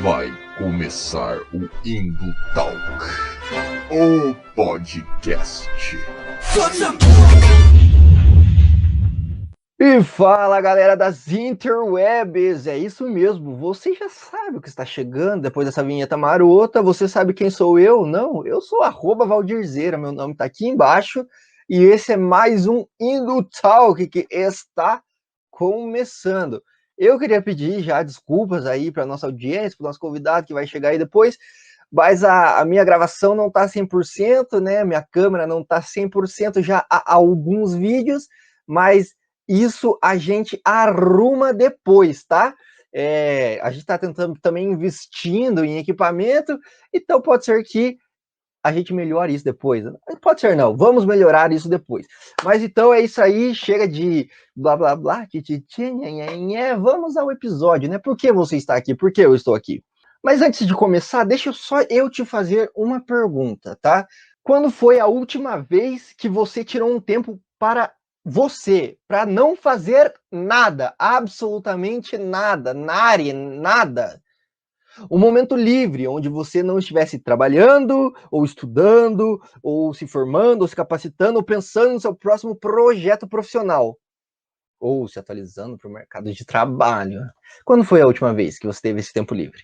Vai começar o Indo Talk, o podcast. E fala, galera das interwebs, é isso mesmo, você já sabe o que está chegando depois dessa vinheta marota, você sabe quem sou eu? Não, eu sou @Valdirzeira, meu nome está aqui embaixo, e esse é mais um Indo Talk que está começando. Eu queria pedir já desculpas aí para nossa audiência, para o nosso convidado que vai chegar aí depois, mas a minha gravação não está 100%, né, minha câmera não está 100%, já há alguns vídeos, mas isso a gente arruma depois, tá? A gente está tentando também investindo em equipamento, então pode ser que a gente melhore isso depois. Pode ser não, vamos melhorar isso depois. Mas então é isso aí, chega de blá blá blá, vamos ao episódio, né? Por que você está aqui? Por que eu estou aqui? Mas antes de começar, deixa só eu te fazer uma pergunta, tá? Quando foi a última vez que você tirou um tempo para você, para não fazer nada, absolutamente nada, nada? Um momento livre, onde você não estivesse trabalhando, ou estudando, ou se formando, ou se capacitando, ou pensando no seu próximo projeto profissional, ou se atualizando para o mercado de trabalho. Quando foi a última vez que você teve esse tempo livre?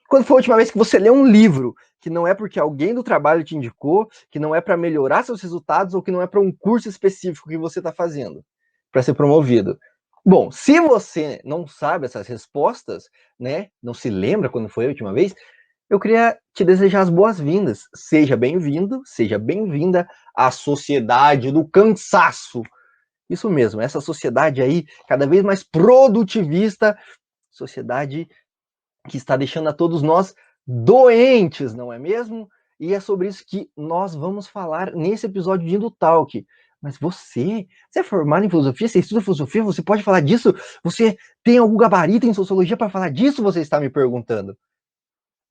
Quando foi a última vez que você leu um livro que não é porque alguém do trabalho te indicou, que não é para melhorar seus resultados ou que não é para um curso específico que você está fazendo para ser promovido? Bom, se você não sabe essas respostas, né, não se lembra quando foi a última vez, eu queria te desejar as boas-vindas. Seja bem-vindo, seja bem-vinda à sociedade do cansaço. Isso mesmo, essa sociedade aí cada vez mais produtivista, sociedade que está deixando a todos nós doentes, não é mesmo? E é sobre isso que nós vamos falar nesse episódio de Indo Talk. Mas você é formado em filosofia? Você estuda filosofia? Você pode falar disso? Você tem algum gabarito em sociologia para falar disso? Você está me perguntando?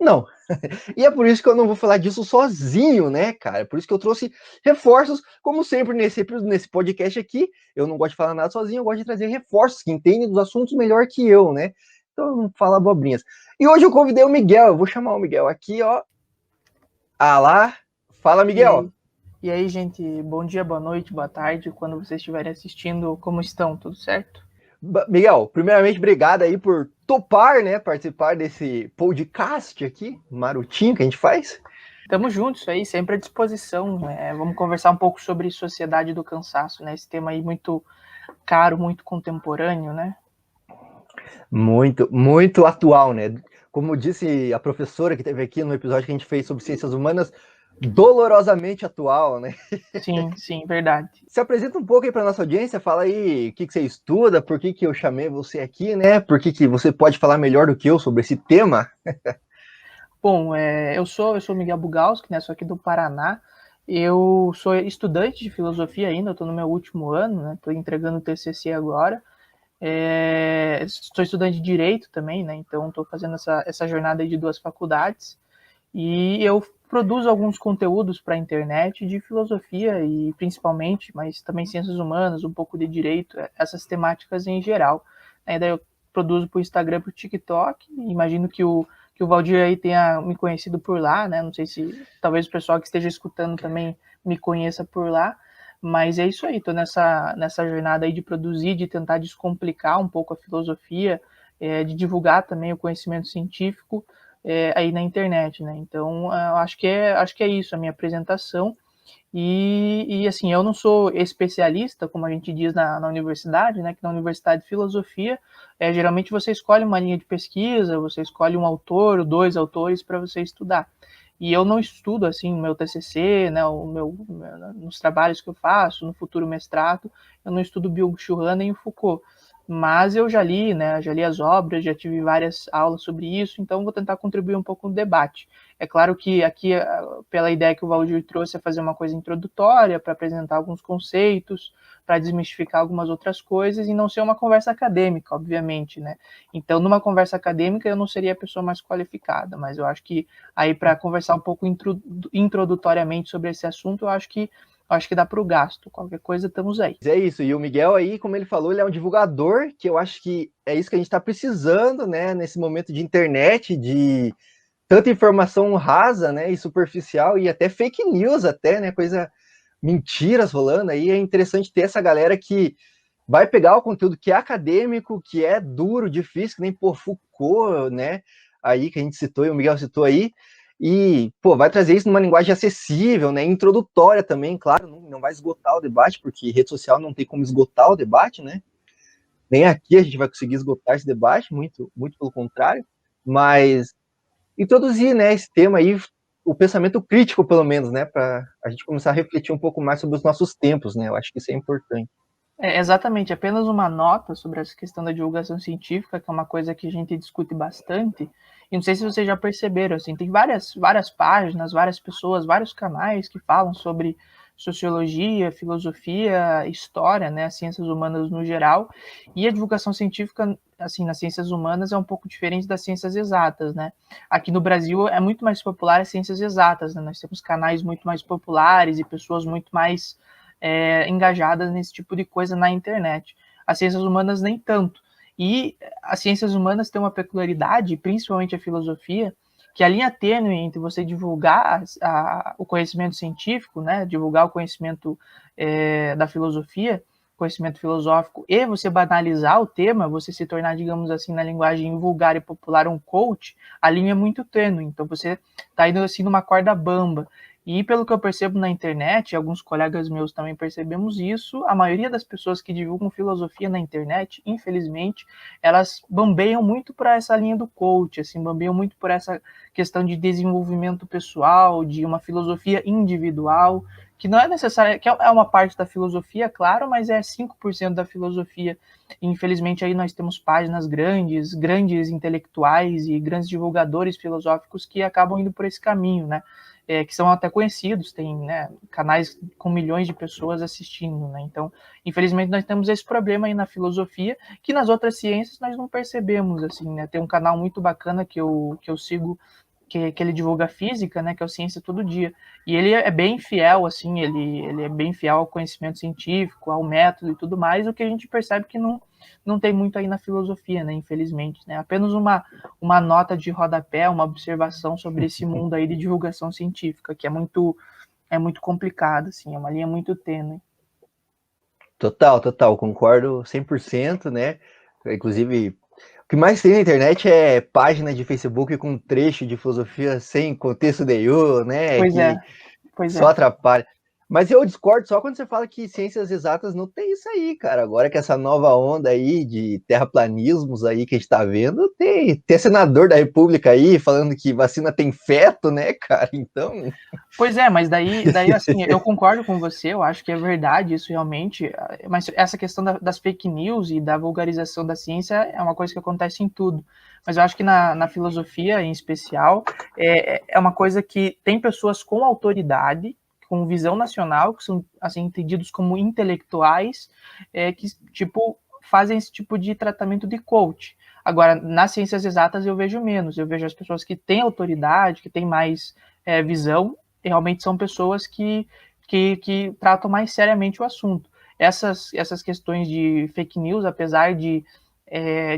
Não. E é por isso que eu não vou falar disso sozinho, né, cara? Por isso que eu trouxe reforços, como sempre nesse podcast aqui. Eu não gosto de falar nada sozinho, eu gosto de trazer reforços que entendem dos assuntos melhor que eu, né? Então eu não falo abobrinhas. E hoje eu convidei o Miguel, eu vou chamar o Miguel aqui, ó. Ah lá, fala, Miguel. E aí, gente, bom dia, boa noite, boa tarde, quando vocês estiverem assistindo, como estão? Tudo certo? Miguel, primeiramente, obrigado aí por topar, né, participar desse podcast aqui, marotinho que a gente faz. Tamo juntos aí, sempre à disposição. Vamos conversar um pouco sobre sociedade do cansaço, né? Esse tema aí muito caro, muito contemporâneo, né? Muito atual, né? Como disse a professora que teve aqui no episódio que a gente fez sobre ciências humanas, dolorosamente atual, né? Sim, verdade. Se apresenta um pouco aí para nossa audiência, fala aí o que você estuda, por que eu chamei você aqui, né? Por que você pode falar melhor do que eu sobre esse tema? Bom, eu sou Miguel Bugalski, né? Sou aqui do Paraná. Eu sou estudante de filosofia ainda, estou no meu último ano, né? Estou entregando o TCC agora. Sou estudante de Direito também, né? Então estou fazendo essa jornada de 2 faculdades. E eu produzo alguns conteúdos para a internet de filosofia e principalmente, mas também ciências humanas, um pouco de direito, essas temáticas em geral. Daí eu produzo para o Instagram, para o TikTok. Imagino que o Valdir aí tenha me conhecido por lá, né? Não sei se talvez o pessoal que esteja escutando também me conheça por lá. Mas é isso aí, estou nessa jornada aí de produzir, de tentar descomplicar um pouco a filosofia, de divulgar também o conhecimento científico aí na internet, né? Então, acho que é isso, a minha apresentação. E assim, eu não sou especialista, como a gente diz na universidade, né? Que na Universidade de Filosofia, geralmente você escolhe uma linha de pesquisa, você escolhe um autor ou 2 autores para você estudar. E eu não estudo, assim, no meu TCC, né, nos trabalhos que eu faço, no futuro mestrado, eu não estudo Byung-Chul Han nem o Foucault. Mas eu já li, né, já li as obras, já tive várias aulas sobre isso, então vou tentar contribuir um pouco no debate. É claro que aqui, pela ideia que o Valdir trouxe, é fazer uma coisa introdutória, para apresentar alguns conceitos, para desmistificar algumas outras coisas, e não ser uma conversa acadêmica, obviamente, né? Então, numa conversa acadêmica, eu não seria a pessoa mais qualificada, mas eu acho que aí, para conversar um pouco introdutoriamente sobre esse assunto, eu acho que acho que dá para o gasto. Qualquer coisa, estamos aí. É isso, e o Miguel aí, como ele falou, ele é um divulgador, que eu acho que é isso que a gente está precisando, né, nesse momento de internet, de tanta informação rasa, né, e superficial, e até fake news até, né, coisa, mentiras rolando aí. É interessante ter essa galera que vai pegar o conteúdo que é acadêmico, que é duro, difícil, que nem por Foucault, né, aí que a gente citou e o Miguel citou aí, e, pô, vai trazer isso numa linguagem acessível, né, introdutória também, claro, não vai esgotar o debate, porque rede social não tem como esgotar o debate, né, nem aqui a gente vai conseguir esgotar esse debate, muito, muito pelo contrário, mas introduzir, né, esse tema aí, o pensamento crítico, pelo menos, né, para a gente começar a refletir um pouco mais sobre os nossos tempos, né, eu acho que isso é importante. Exatamente, apenas uma nota sobre essa questão da divulgação científica, que é uma coisa que a gente discute bastante, e não sei se vocês já perceberam, assim, tem várias páginas, várias pessoas, vários canais que falam sobre sociologia, filosofia, história, né, as ciências humanas no geral, e a divulgação científica, assim, nas ciências humanas é um pouco diferente das ciências exatas, né. Aqui no Brasil é muito mais popular as ciências exatas, né, nós temos canais muito mais populares e pessoas muito mais engajadas nesse tipo de coisa na internet. As ciências humanas nem tanto. E as ciências humanas têm uma peculiaridade, principalmente a filosofia, que a linha tênue entre você divulgar o conhecimento científico, né, divulgar o conhecimento da filosofia, conhecimento filosófico, e você banalizar o tema, você se tornar, digamos assim, na linguagem vulgar e popular, um coach, a linha é muito tênue. Então você está indo assim numa corda bamba. E pelo que eu percebo na internet, alguns colegas meus também percebemos isso, a maioria das pessoas que divulgam filosofia na internet, infelizmente, elas bambeiam muito para essa linha do coach, assim, bambeiam muito por essa questão de desenvolvimento pessoal, de uma filosofia individual, que não é necessária, que é uma parte da filosofia, claro, mas é 5% da filosofia. E, infelizmente, aí nós temos páginas grandes intelectuais e grandes divulgadores filosóficos que acabam indo por esse caminho, né? Que são até conhecidos, tem, né, canais com milhões de pessoas assistindo, né? Então, infelizmente, nós temos esse problema aí na filosofia, que nas outras ciências nós não percebemos, assim, né? Tem um canal muito bacana que eu sigo, que ele divulga física, né, que é o Ciência Todo Dia, e ele é bem fiel, assim, ele é bem fiel ao conhecimento científico, ao método e tudo mais, o que a gente percebe que não tem muito aí na filosofia, né, infelizmente, né, apenas uma nota de rodapé, uma observação sobre esse mundo aí de divulgação científica, que é muito complicado, assim, é uma linha muito tênue. Total, concordo 100%, né, inclusive, o que mais tem na internet é página de Facebook com trecho de filosofia sem contexto nenhum, né, Pois só é. atrapalha. Mas eu discordo só quando você fala que ciências exatas não tem isso aí, cara. Agora que essa nova onda aí de terraplanismos aí que a gente tá vendo, tem senador da República aí falando que vacina tem feto, né, cara? Então... Pois é, mas daí assim, eu concordo com você, eu acho que é verdade isso realmente, mas essa questão das fake news e da vulgarização da ciência é uma coisa que acontece em tudo. Mas eu acho que na filosofia, em especial, é uma coisa que tem pessoas com autoridade, com visão nacional, que são assim, entendidos como intelectuais, que tipo fazem esse tipo de tratamento de coach. Agora, nas ciências exatas eu vejo menos, eu vejo as pessoas que têm autoridade, que têm mais visão, realmente são pessoas que tratam mais seriamente o assunto. Essas questões de fake news, apesar de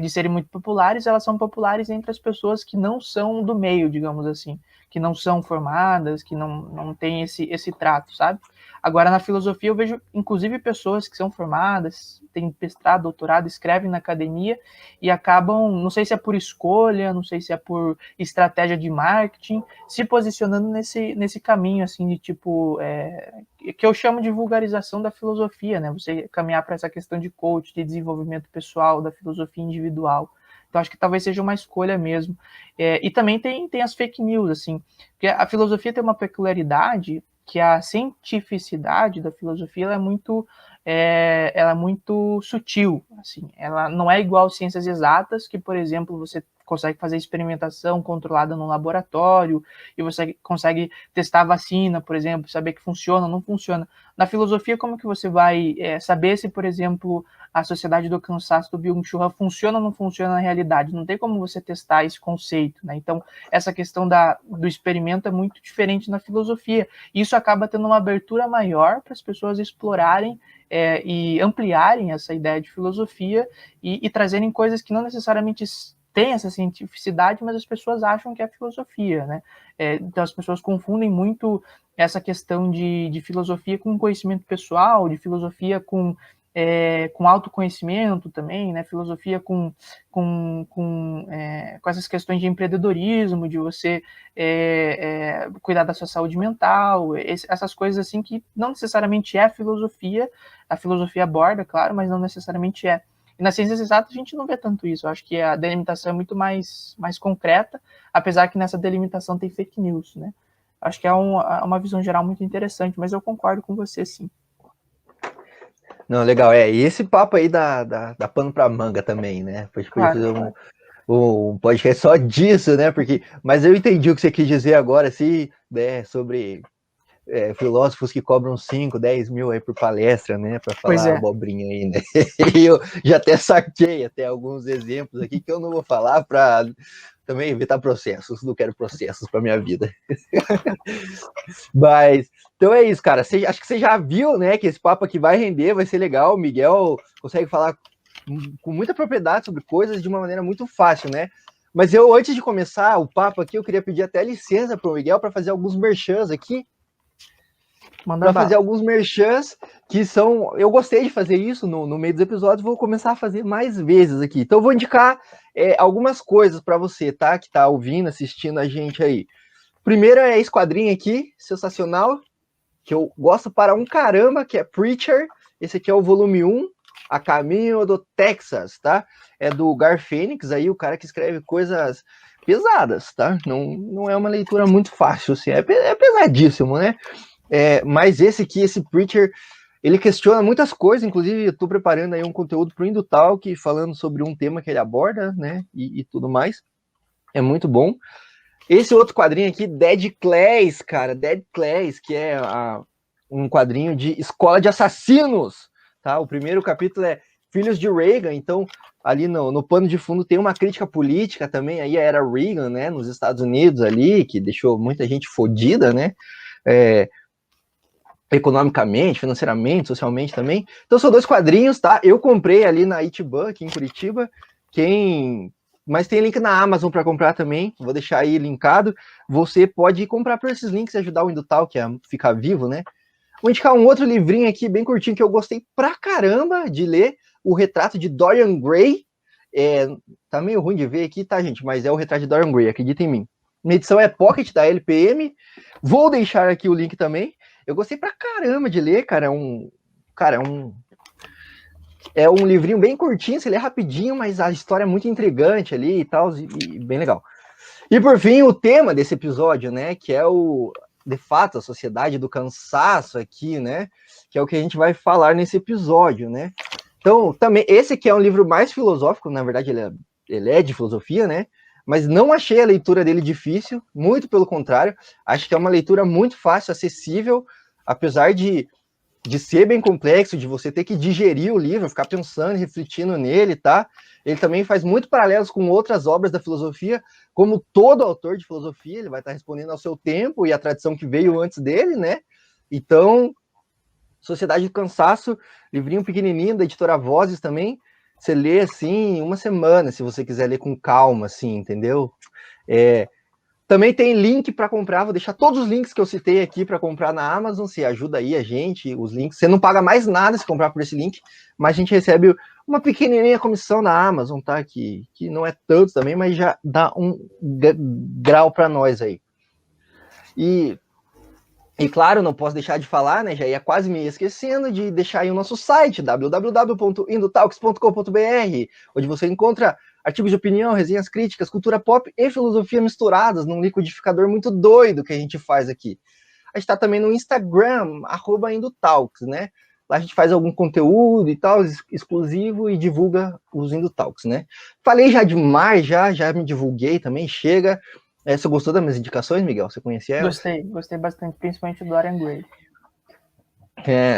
serem muito populares, elas são populares entre as pessoas que não são do meio, digamos assim, que não são formadas, que não têm esse trato, sabe? Agora, na filosofia, eu vejo, inclusive, pessoas que são formadas, têm mestrado, doutorado, escrevem na academia e acabam, não sei se é por escolha, não sei se é por estratégia de marketing, se posicionando nesse caminho, assim, de tipo, que eu chamo de vulgarização da filosofia, né? Você caminhar para essa questão de coach, de desenvolvimento pessoal, da filosofia individual. Então, acho que talvez seja uma escolha mesmo. E também tem as fake news, assim, porque a filosofia tem uma peculiaridade que a cientificidade da filosofia ela é muito ela é muito sutil, assim, ela não é igual às ciências exatas, que, por exemplo, você consegue fazer experimentação controlada no laboratório, e você consegue testar a vacina, por exemplo, saber que funciona ou não funciona. Na filosofia, como que você vai saber se, por exemplo, a sociedade do cansaço do Byung-Chul funciona ou não funciona na realidade? Não tem como você testar esse conceito, né? Então, essa questão do experimento é muito diferente na filosofia. Isso acaba tendo uma abertura maior para as pessoas explorarem e ampliarem essa ideia de filosofia e trazerem coisas que não necessariamente têm essa cientificidade, mas as pessoas acham que é filosofia, né? Então as pessoas confundem muito essa questão de filosofia com conhecimento pessoal, de filosofia com autoconhecimento também, né? Filosofia com essas questões de empreendedorismo, de você cuidar da sua saúde mental, essas coisas assim que não necessariamente é a filosofia aborda, claro, mas não necessariamente é. E nas ciências exatas a gente não vê tanto isso, eu acho que a delimitação é muito mais concreta, apesar que nessa delimitação tem fake news, né? Acho que é uma visão geral muito interessante, mas eu concordo com você, sim. Não, legal, e esse papo aí dá pano pra manga também, né? Pode fazer um podcast só disso, né? Mas eu entendi o que você quis dizer agora, assim, né, sobre filósofos que cobram 5, 10 mil aí por palestra, né? Para falar abobrinha aí, né? E eu já até saquei até alguns exemplos aqui que eu não vou falar para também evitar processos, não quero processos para minha vida. Mas, então é isso, cara. Acho que você já viu, né, que esse papo aqui vai render, vai ser legal. O Miguel consegue falar com muita propriedade sobre coisas de uma maneira muito fácil, né? Mas eu, antes de começar o papo aqui, eu queria pedir até licença para o Miguel para fazer alguns merchans aqui. Para fazer alguns merchans que são... Eu gostei de fazer isso no meio dos episódios, vou começar a fazer mais vezes aqui. Então eu vou indicar algumas coisas para você, tá? Que tá ouvindo, assistindo a gente aí. Primeiro é esse quadrinho aqui, sensacional, que eu gosto para um caramba, que é Preacher. Esse aqui é o volume 1, A Caminho do Texas, tá? É do Gar Fênix, aí o cara que escreve coisas pesadas, tá? Não é uma leitura muito fácil, assim, é pesadíssimo, né? Mas esse Preacher, ele questiona muitas coisas, inclusive eu tô preparando aí um conteúdo pro Indutalk, falando sobre um tema que ele aborda, né, e tudo mais. É muito bom. Esse outro quadrinho aqui, Dead Class, cara, Dead Class, que é um quadrinho de escola de assassinos, tá? O primeiro capítulo é Filhos de Reagan, então ali no pano de fundo tem uma crítica política também, aí era Reagan, né, nos Estados Unidos ali, que deixou muita gente fodida, né, economicamente, financeiramente, socialmente também. Então são 2 quadrinhos, tá? Eu comprei ali na Itiban, aqui em Curitiba. Mas tem link na Amazon para comprar também. Vou deixar aí linkado. Você pode comprar por esses links e ajudar o Indutalk a ficar vivo, né? Vou indicar um outro livrinho aqui, bem curtinho, que eu gostei pra caramba de ler. O Retrato de Dorian Gray. Tá meio ruim de ver aqui, tá, gente? Mas é o Retrato de Dorian Gray, acredita em mim. Minha edição é Pocket, da LPM. Vou deixar aqui o link também. Eu gostei pra caramba de ler, cara. É um livrinho bem curtinho, você lê rapidinho, mas a história é muito intrigante ali e tal, e bem legal. E por fim, o tema desse episódio, né, que é de fato, a sociedade do cansaço aqui, né, que é o que a gente vai falar nesse episódio, né. Então, também, esse aqui é um livro mais filosófico, na verdade ele é de filosofia, né, mas não achei a leitura dele difícil, muito pelo contrário, acho que é uma leitura muito fácil, acessível, apesar de ser bem complexo, de você ter que digerir o livro, ficar pensando, refletindo nele, tá? Ele também faz muito paralelos com outras obras da filosofia, como todo autor de filosofia, ele vai estar respondendo ao seu tempo e à tradição que veio antes dele, né? Então, Sociedade do Cansaço, livrinho pequenininho, da editora Vozes também, você lê, assim, em uma semana, se você quiser ler com calma, assim, entendeu? Também tem link para comprar, vou deixar todos os links que eu citei aqui para comprar na Amazon, se ajuda aí a gente, os links. Você não paga mais nada se comprar por esse link, mas a gente recebe uma pequenininha comissão na Amazon, tá? Que não é tanto também, mas já dá um grau para nós aí. E claro, não posso deixar de falar, né? Já ia quase me esquecendo de deixar aí o nosso site, www.indutalks.com.br, onde você encontra artigos de opinião, resenhas críticas, cultura pop e filosofia misturadas num liquidificador muito doido que a gente faz aqui. A gente está também no Instagram, @Indutalks, né? Lá a gente faz algum conteúdo e tal, exclusivo, e divulga os Indo Talks, né? Falei já demais, já me divulguei também, chega. Você gostou das minhas indicações, Miguel? Você conhecia elas? Gostei bastante, principalmente do Dorian Gray.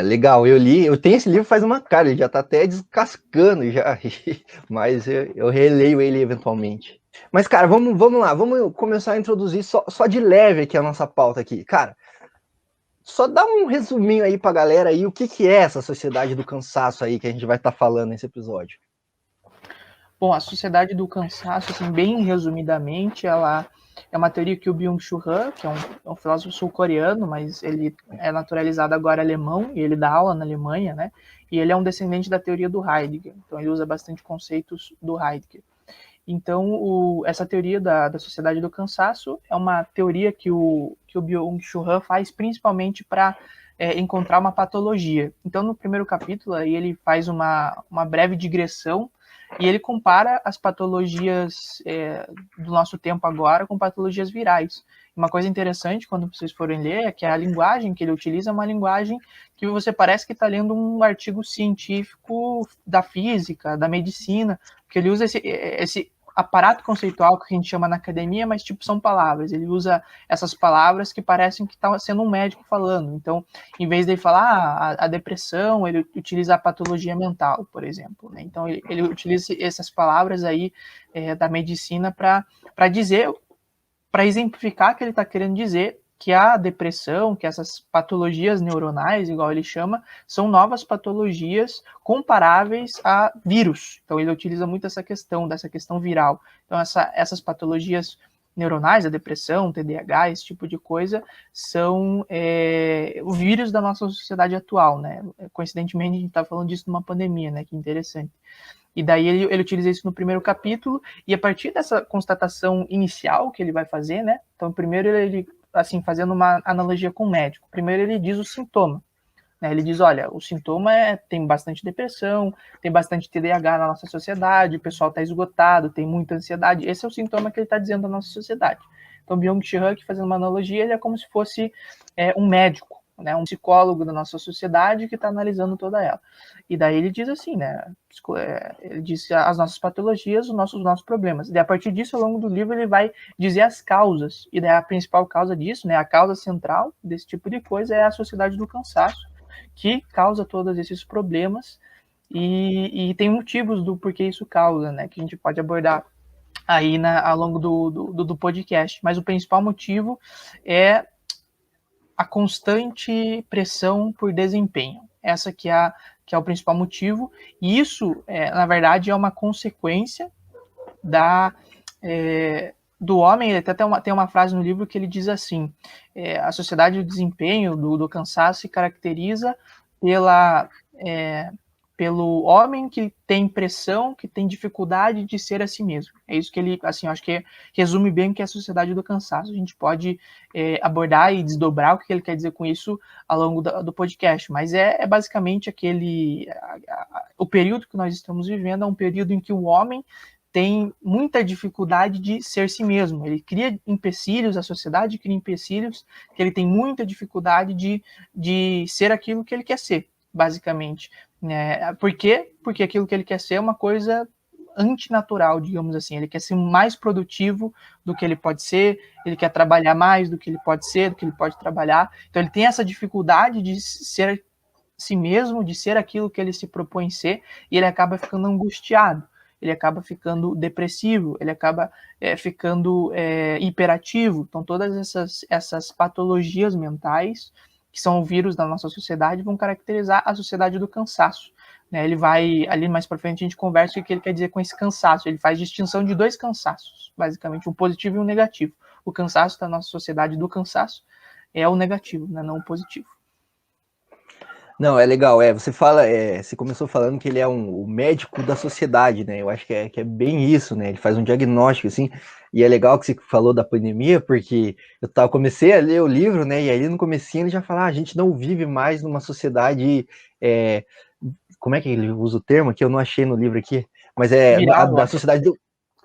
Legal, eu tenho esse livro faz uma cara, ele já tá até descascando já, mas eu releio ele eventualmente. Mas, cara, vamos lá, vamos começar a introduzir só de leve aqui a nossa pauta aqui. Cara, só dá um resuminho aí pra galera aí, o que é essa sociedade do cansaço aí que a gente vai estar falando nesse episódio. Bom, a sociedade do cansaço, assim, bem resumidamente, ela é uma teoria que o Byung-Chul Han, que é um filósofo sul-coreano, mas ele é naturalizado agora alemão, e ele dá aula na Alemanha, né? E ele é um descendente da teoria do Heidegger, então ele usa bastante conceitos do Heidegger. Então, essa teoria da sociedade do cansaço é uma teoria que o Byung-Chul Han faz principalmente para encontrar uma patologia. Então, no primeiro capítulo, aí ele faz uma breve digressão e ele compara as patologias do nosso tempo agora com patologias virais. Uma coisa interessante, quando vocês forem ler, é que a linguagem que ele utiliza é uma linguagem que você parece que está lendo um artigo científico da física, da medicina, porque ele usa esse aparato conceitual que a gente chama na academia, mas tipo são palavras. Ele usa essas palavras que parecem que está sendo um médico falando. Então, em vez de falar a depressão, ele utiliza a patologia mental, por exemplo. Né? Então, ele utiliza essas palavras aí da medicina para dizer, para exemplificar que ele está querendo dizer que a depressão, que essas patologias neuronais, igual ele chama, são novas patologias comparáveis a vírus. Então, ele utiliza muito dessa questão viral. Então, essas patologias neuronais, a depressão, TDAH, esse tipo de coisa, são o vírus da nossa sociedade atual, né? Coincidentemente, a gente está falando disso numa pandemia, né? Que interessante. E daí ele utiliza isso no primeiro capítulo, e a partir dessa constatação inicial que ele vai fazer, né? Então, primeiro ele assim, fazendo uma analogia com o médico. Primeiro ele diz o sintoma. Né? Ele diz, olha, o sintoma tem bastante depressão, tem bastante TDAH na nossa sociedade, o pessoal está esgotado, tem muita ansiedade. Esse é o sintoma que ele está dizendo da nossa sociedade. Então, Byung-Chul Han, fazendo uma analogia, ele é como se fosse um médico, né? Um psicólogo da nossa sociedade que está analisando toda ela. E daí ele diz assim, né? Ele diz as nossas patologias, os nossos problemas. E a partir disso, ao longo do livro, ele vai dizer as causas. E daí a principal causa disso, né? A causa central desse tipo de coisa é a sociedade do cansaço, que causa todos esses problemas. E tem motivos do porquê isso causa, né? Que a gente pode abordar aí ao longo do podcast. Mas o principal motivo é a constante pressão por desempenho. Essa que é o principal motivo, e isso, na verdade, é uma consequência do homem. Ele até tem uma frase no livro que ele diz assim, a sociedade do desempenho, do cansaço, se caracteriza pelo homem que tem pressão, que tem dificuldade de ser a si mesmo. É isso que ele, assim, eu acho que resume bem o que é a sociedade do cansaço. A gente pode abordar e desdobrar o que ele quer dizer com isso ao longo do podcast, mas é basicamente o período que nós estamos vivendo é um período em que o homem tem muita dificuldade de ser si mesmo. Ele cria empecilhos, a sociedade cria empecilhos, que ele tem muita dificuldade de ser aquilo que ele quer ser, basicamente. Por quê? Porque aquilo que ele quer ser é uma coisa antinatural, digamos assim. Ele quer ser mais produtivo do que ele pode ser, ele quer trabalhar mais do que ele pode ser, do que ele pode trabalhar. Então ele tem essa dificuldade de ser si mesmo, de ser aquilo que ele se propõe ser, e ele acaba ficando angustiado, ele acaba ficando depressivo, ele acaba ficando hiperativo. Então todas essas patologias mentais, que são o vírus da nossa sociedade, vão caracterizar a sociedade do cansaço. Né? Ele vai, ali mais para frente, a gente conversa o que ele quer dizer com esse cansaço. Ele faz distinção de dois cansaços, basicamente, um positivo e um negativo. O cansaço da nossa sociedade do cansaço é o negativo, né? Não o positivo. Não, é legal, você você começou falando que ele é o médico da sociedade, né? Eu acho que é bem isso, né? Ele faz um diagnóstico, assim, e é legal que você falou da pandemia, porque eu comecei a ler o livro, né? E aí no comecinho ele já fala, a gente não vive mais numa sociedade, como é que ele usa o termo? Que eu não achei no livro aqui, mas viral, da sociedade do...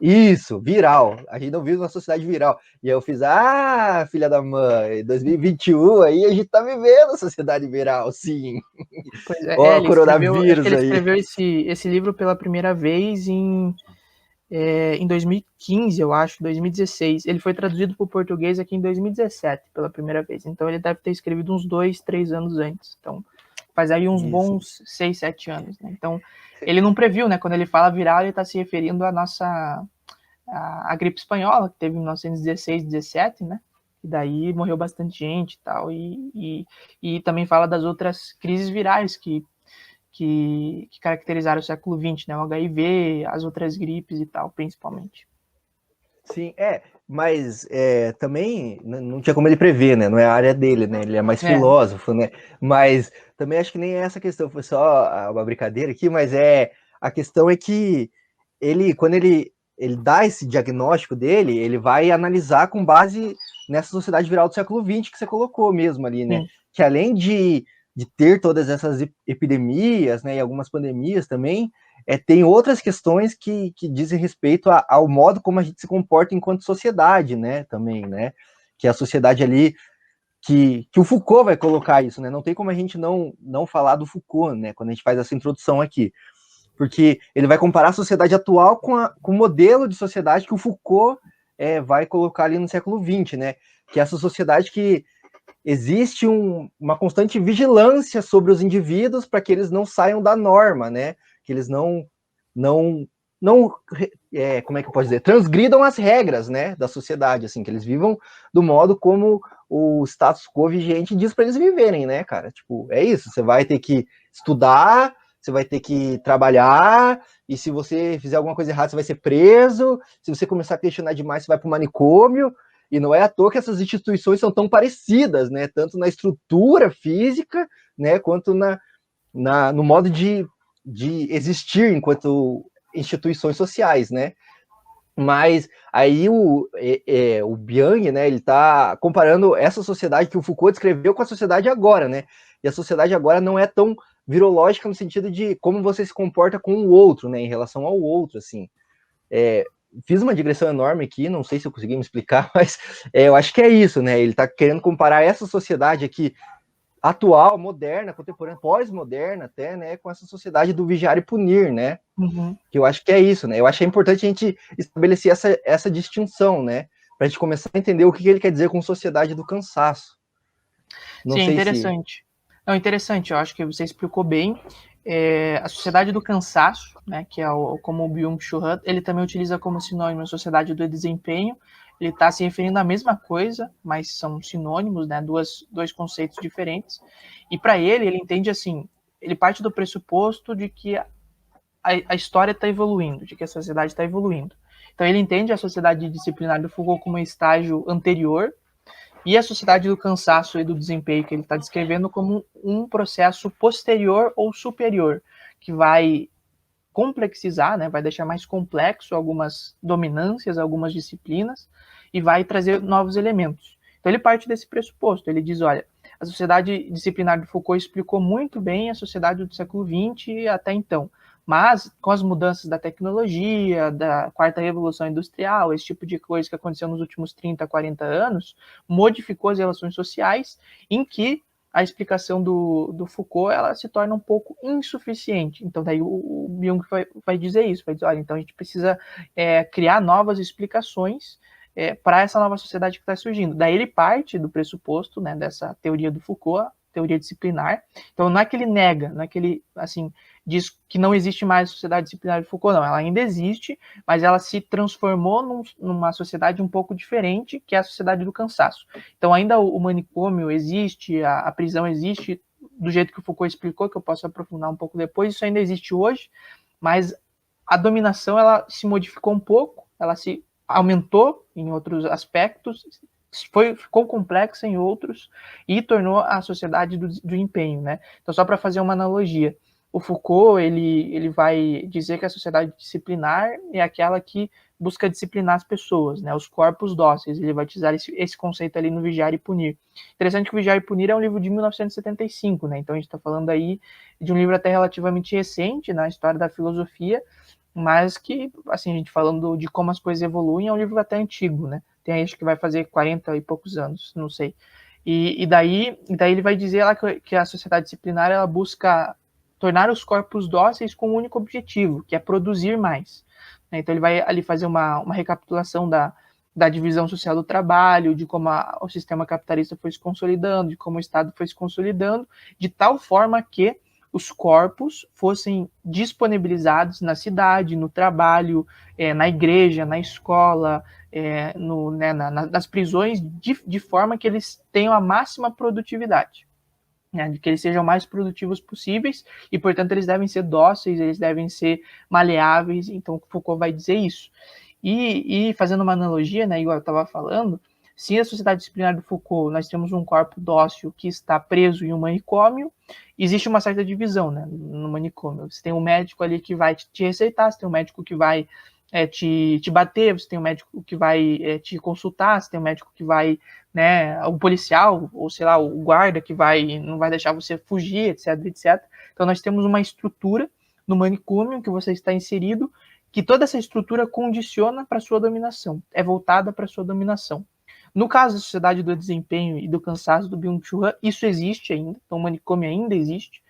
Isso, viral. A gente não vive numa sociedade viral. E aí eu fiz, filha da mãe, 2021 aí a gente tá vivendo a sociedade viral, sim. Pois é, Ó, o ele escreveu, acho que coronavírus ele aí. escreveu esse livro pela primeira vez em 2015, eu acho, 2016. Ele foi traduzido para o português aqui em 2017, pela primeira vez. Então ele deve ter escrevido uns 2, 3 anos antes. Então faz aí uns Isso. bons 6, 7 anos, né? Então ele não previu, né? Quando ele fala viral, ele está se referindo à nossa a gripe espanhola, que teve em 1916, 17, né? E daí morreu bastante gente e tal. E também fala das outras crises virais que caracterizaram o século XX, né? O HIV, as outras gripes e tal, principalmente. Sim, mas também não tinha como ele prever, né? Não é a área dele, né? Ele é mais filósofo, né? Mas também acho que nem é essa questão, foi só uma brincadeira aqui, mas a questão é que quando ele dá esse diagnóstico dele, ele vai analisar com base nessa sociedade viral do século XX que você colocou mesmo ali, né? Sim. Que além de ter todas essas epidemias, né, e algumas pandemias também, tem outras questões que dizem respeito ao modo como a gente se comporta enquanto sociedade, né, também, né, que a sociedade ali, que o Foucault vai colocar isso, né, não tem como a gente não falar do Foucault, né, quando a gente faz essa introdução aqui, porque ele vai comparar a sociedade atual com o modelo de sociedade que o Foucault vai colocar ali no século XX, né, que é essa sociedade que existe uma constante vigilância sobre os indivíduos para que eles não saiam da norma, né? Que eles não, não como é que eu posso dizer, transgridam as regras, né, da sociedade, assim, que eles vivam do modo como o status quo vigente diz para eles viverem, né, cara? Tipo, é isso. Você vai ter que estudar, você vai ter que trabalhar, e se você fizer alguma coisa errada, você vai ser preso. Se você começar a questionar demais, você vai para o manicômio. E não é à toa que essas instituições são tão parecidas, né? Tanto na estrutura física, né? Quanto no modo de existir enquanto instituições sociais, né? Mas aí o Byung, né? Ele está comparando essa sociedade que o Foucault descreveu com a sociedade agora, né? E a sociedade agora não é tão virológica no sentido de como você se comporta com o outro, né? Em relação ao outro, assim. Fiz uma digressão enorme aqui, não sei se eu consegui me explicar, mas eu acho que é isso, né? Ele está querendo comparar essa sociedade aqui atual, moderna, contemporânea, pós-moderna até, né, com essa sociedade do vigiar e punir, né? Uhum. Que eu acho que é isso, né? Eu acho que é importante a gente estabelecer essa distinção, né? Para a gente começar a entender o que ele quer dizer com sociedade do cansaço. Não Sim, é sei se... interessante. Não, interessante, eu acho que você explicou bem. A sociedade do cansaço, né, que é como o Byung-Chul Han, ele também utiliza como sinônimo a sociedade do desempenho. Ele está se referindo à mesma coisa, mas são sinônimos, né, dois conceitos diferentes. E para ele entende assim, ele parte do pressuposto de que a história está evoluindo, de que a sociedade está evoluindo. Então ele entende a sociedade disciplinar do Foucault como um estágio anterior, e a sociedade do cansaço e do desempenho que ele está descrevendo como um processo posterior ou superior, que vai complexizar, né, vai deixar mais complexo algumas dominâncias, algumas disciplinas, e vai trazer novos elementos. Então ele parte desse pressuposto, ele diz, olha, a sociedade disciplinar de Foucault explicou muito bem a sociedade do século XX até então, mas com as mudanças da tecnologia, da quarta revolução industrial, esse tipo de coisa que aconteceu nos últimos 30, 40 anos, modificou as relações sociais em que a explicação do Foucault ela se torna um pouco insuficiente. Então, daí o Byung vai dizer isso, vai dizer, olha, então a gente precisa criar novas explicações para essa nova sociedade que está surgindo. Daí ele parte do pressuposto, né, dessa teoria do Foucault, teoria disciplinar. Então, não é que ele nega, não é que ele, assim, diz que não existe mais sociedade disciplinar de Foucault, não. Ela ainda existe, mas ela se transformou numa sociedade um pouco diferente, que é a sociedade do cansaço. Então, ainda o manicômio existe, a prisão existe, do jeito que o Foucault explicou, que eu posso aprofundar um pouco depois, isso ainda existe hoje, mas a dominação, ela se modificou um pouco, ela se aumentou em outros aspectos, ficou complexa em outros e tornou a sociedade do empenho, né? Então, só para fazer uma analogia, o Foucault ele vai dizer que a sociedade disciplinar é aquela que busca disciplinar as pessoas, né? Os corpos dóceis. Ele vai utilizar esse conceito ali no Vigiar e Punir. Interessante que o Vigiar e Punir é um livro de 1975, né? Então a gente está falando aí de um livro até relativamente recente na história da filosofia, mas que, assim, a gente falando de como as coisas evoluem, é um livro até antigo, né? Tem aí, acho que vai fazer 40 e poucos anos, não sei. E daí ele vai dizer lá que a sociedade disciplinar, ela busca tornar os corpos dóceis com um único objetivo, que é produzir mais. Então ele vai ali fazer uma recapitulação da divisão social do trabalho, de como o sistema capitalista foi se consolidando, de como o Estado foi se consolidando, de tal forma que os corpos fossem disponibilizados na cidade, no trabalho, na igreja, na escola, nas prisões, de forma que eles tenham a máxima produtividade. De que eles sejam mais produtivos possíveis e, portanto, eles devem ser dóceis, eles devem ser maleáveis. Então, Foucault vai dizer isso. E fazendo uma analogia, né, igual eu estava falando, se a sociedade disciplinar do Foucault nós temos um corpo dócil que está preso em um manicômio, existe uma certa divisão, né, no manicômio. Você tem um médico ali que vai te receitar, você tem um médico que vai te bater, você tem um médico que vai te consultar, você tem um médico que vai, né, o policial, ou sei lá, o guarda que não vai deixar você fugir, etc, etc. Então nós temos uma estrutura no manicômio que você está inserido, que toda essa estrutura condiciona para sua dominação, é voltada para sua dominação. No caso da sociedade do desempenho e do cansaço do Byung-Chul Han, isso existe ainda, então o manicômio ainda existe.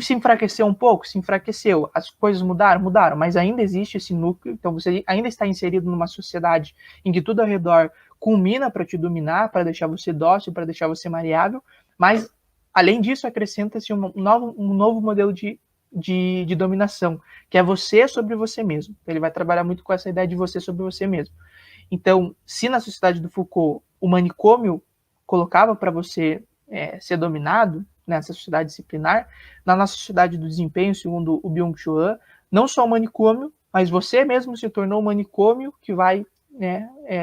Se enfraqueceu um pouco? Se enfraqueceu. As coisas mudaram, mas ainda existe esse núcleo, então você ainda está inserido numa sociedade em que tudo ao redor culmina para te dominar, para deixar você dócil, para deixar você maleável, mas, além disso, acrescenta-se um novo modelo de dominação, que é você sobre você mesmo. Ele vai trabalhar muito com essa ideia de você sobre você mesmo. Então, se na sociedade do Foucault o manicômio colocava para você ser dominado, nessa sociedade disciplinar, na nossa sociedade do desempenho, segundo o Byung-Chul Han, não só o manicômio, mas você mesmo se tornou um manicômio que vai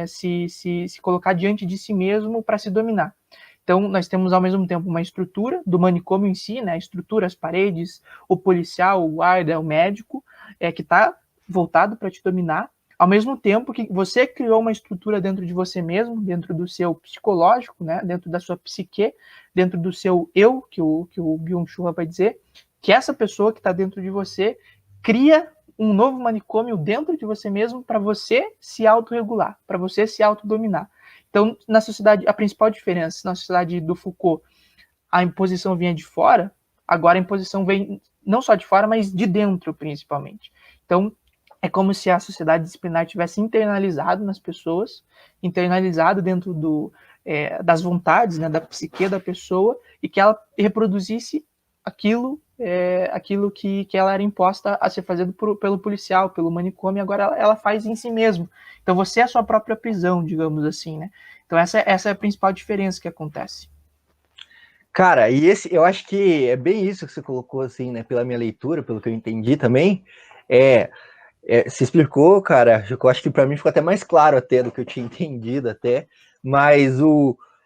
se colocar diante de si mesmo para se dominar. Então, nós temos ao mesmo tempo uma estrutura do manicômio em si, né, a estrutura, as paredes, o policial, o guarda, o médico, que está voltado para te dominar, ao mesmo tempo que você criou uma estrutura dentro de você mesmo, dentro do seu psicológico, né, dentro da sua psique, dentro do seu eu, que o Byung-Chul Han vai dizer, que essa pessoa que está dentro de você cria um novo manicômio dentro de você mesmo para você se autorregular, para você se autodominar. Então, na sociedade, a principal diferença, na sociedade do Foucault, a imposição vinha de fora, agora a imposição vem não só de fora, mas de dentro, principalmente. Então, é como se a sociedade disciplinar tivesse internalizado nas pessoas, internalizado dentro das vontades, né, da psique da pessoa, e que ela reproduzisse aquilo que ela era imposta a ser fazendo pelo policial, pelo manicômio, agora ela faz em si mesma. Então você é a sua própria prisão, digamos assim, né? Então essa é a principal diferença que acontece. Cara, e eu acho que é bem isso que você colocou, assim, né? Pela minha leitura, pelo que eu entendi também, se explicou, cara, eu acho que para mim ficou até mais claro até do que eu tinha entendido até, mas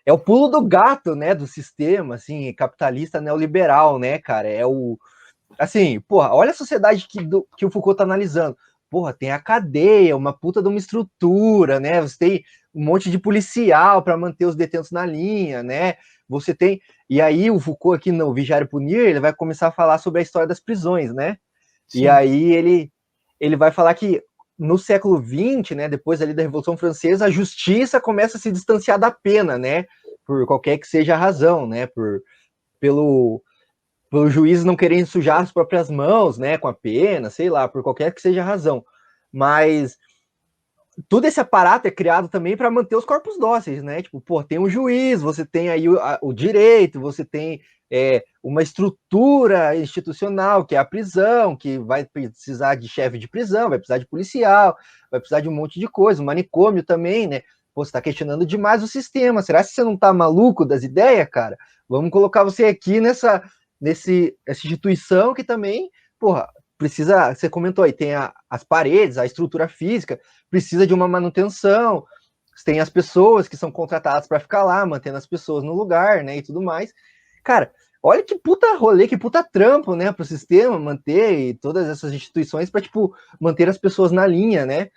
é o pulo do gato, né, do sistema, assim, capitalista neoliberal, né, cara, assim, porra, olha a sociedade que o Foucault tá analisando, porra, tem a cadeia, uma puta de uma estrutura, né, você tem um monte de policial para manter os detentos na linha, né, você tem, e aí o Foucault aqui no Vigiar e Punir, ele vai começar a falar sobre a história das prisões, né, Sim. E aí ele vai falar que no século XX, né, depois ali da Revolução Francesa, a justiça começa a se distanciar da pena, né, por qualquer que seja a razão, né, pelo juiz não querer sujar as próprias mãos, né, com a pena, sei lá, por qualquer que seja a razão. Mas todo esse aparato é criado também para manter os corpos dóceis, né? Tipo, pô, tem um juiz, você tem aí o direito, você tem uma estrutura institucional, que é a prisão, que vai precisar de chefe de prisão, vai precisar de policial, vai precisar de um monte de coisa, um manicômio também, né? Pô, você está questionando demais o sistema. Será que você não tá maluco das ideias, cara? Vamos colocar você aqui nessa instituição que também, porra, precisa, você comentou aí, tem as paredes, a estrutura física, precisa de uma manutenção, tem as pessoas que são contratadas para ficar lá, mantendo as pessoas no lugar, né, e tudo mais. Cara, olha que puta rolê, que puta trampo, né, pro sistema manter e todas essas instituições para, tipo, manter as pessoas na linha, né?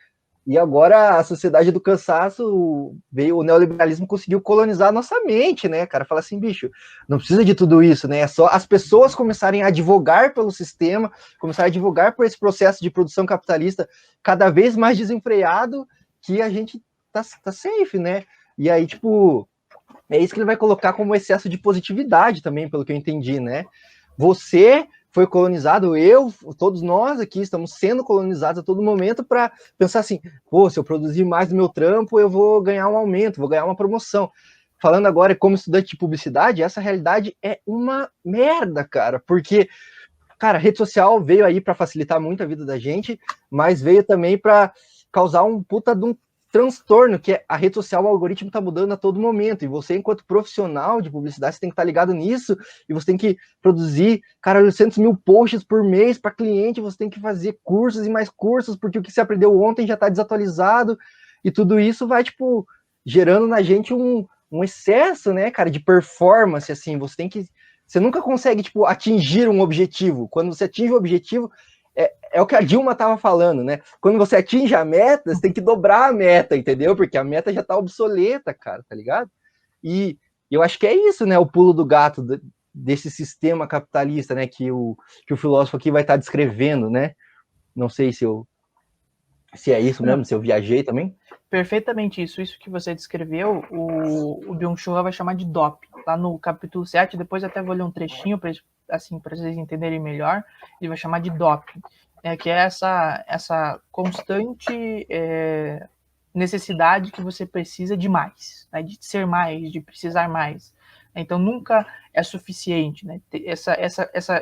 E agora a sociedade do cansaço veio, o neoliberalismo conseguiu colonizar a nossa mente, né, cara? Fala assim, bicho, não precisa de tudo isso, né? É só as pessoas começarem a advogar pelo sistema, começarem a advogar por esse processo de produção capitalista cada vez mais desenfreado, que a gente tá safe, né? E aí, tipo, é isso que ele vai colocar como excesso de positividade também, pelo que eu entendi, né? Você foi colonizado, eu, todos nós aqui estamos sendo colonizados a todo momento para pensar assim, pô, se eu produzir mais do meu trampo, eu vou ganhar um aumento, vou ganhar uma promoção. Falando agora como estudante de publicidade, essa realidade é uma merda, cara, porque, cara, a rede social veio aí para facilitar muito a vida da gente, mas veio também para causar um puta de um transtorno, que é a rede social, o algoritmo está mudando a todo momento, e você, enquanto profissional de publicidade, você tem que estar ligado nisso, e você tem que produzir, cara, 800 mil posts por mês para cliente, você tem que fazer cursos e mais cursos, porque o que você aprendeu ontem já está desatualizado, e tudo isso vai, tipo, gerando na gente um excesso, né, cara, de performance, assim, você nunca consegue, tipo, atingir um objetivo. Quando você atinge o objetivo, é o que a Dilma estava falando, né? Quando você atinge a meta, você tem que dobrar a meta, entendeu? Porque a meta já está obsoleta, cara, tá ligado? E eu acho que é isso, né? O pulo do gato desse sistema capitalista, né? Que o filósofo aqui vai estar descrevendo, né? Não sei se é isso mesmo, se eu viajei também. Perfeitamente isso. Isso que você descreveu, o Byung-Chul vai chamar de DOP. Lá no capítulo 7, depois até vou ler um trechinho para assim, vocês entenderem melhor, ele vai chamar de DOP, que é essa constante necessidade que você precisa de mais, né, de ser mais, de precisar mais. Então nunca é suficiente, né?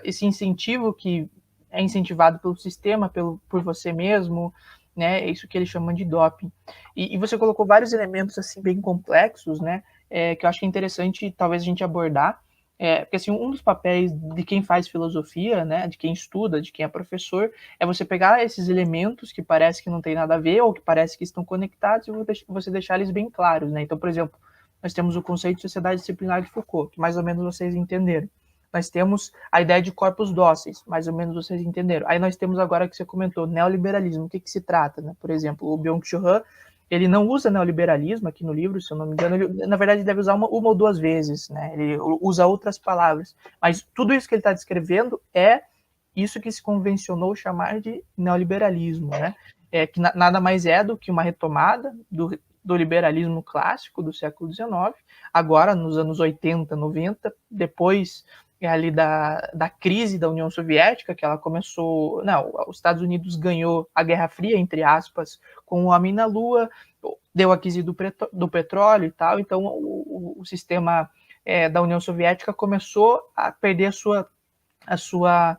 Esse incentivo que é incentivado pelo sistema, por você mesmo, né? É isso que eles chamam de doping. E você colocou vários elementos assim bem complexos, né? Que eu acho que é interessante talvez a gente abordar. Porque assim, um dos papéis de quem faz filosofia, né, de quem estuda, de quem é professor, é você pegar esses elementos que parece que não tem nada a ver ou que parece que estão conectados e você deixar eles bem claros, né? Então, por exemplo, nós temos o conceito de sociedade disciplinar de Foucault, que mais ou menos vocês entenderam. Nós temos a ideia de corpos dóceis, mais ou menos vocês entenderam. Aí nós temos agora que você comentou, neoliberalismo, o que se trata, né? Por exemplo, o Byung-Chul, ele não usa neoliberalismo aqui no livro, se eu não me engano, ele, na verdade, deve usar uma ou duas vezes, né? Ele usa outras palavras, mas tudo isso que ele está descrevendo é isso que se convencionou chamar de neoliberalismo, né? Que nada mais é do que uma retomada do liberalismo clássico do século XIX, agora nos anos 80, 90, depois ali da crise da União Soviética, que ela começou... Não, os Estados Unidos ganhou a Guerra Fria, entre aspas, com o homem na Lua, deu a crise do petróleo e tal, então o sistema da União Soviética começou a perder a sua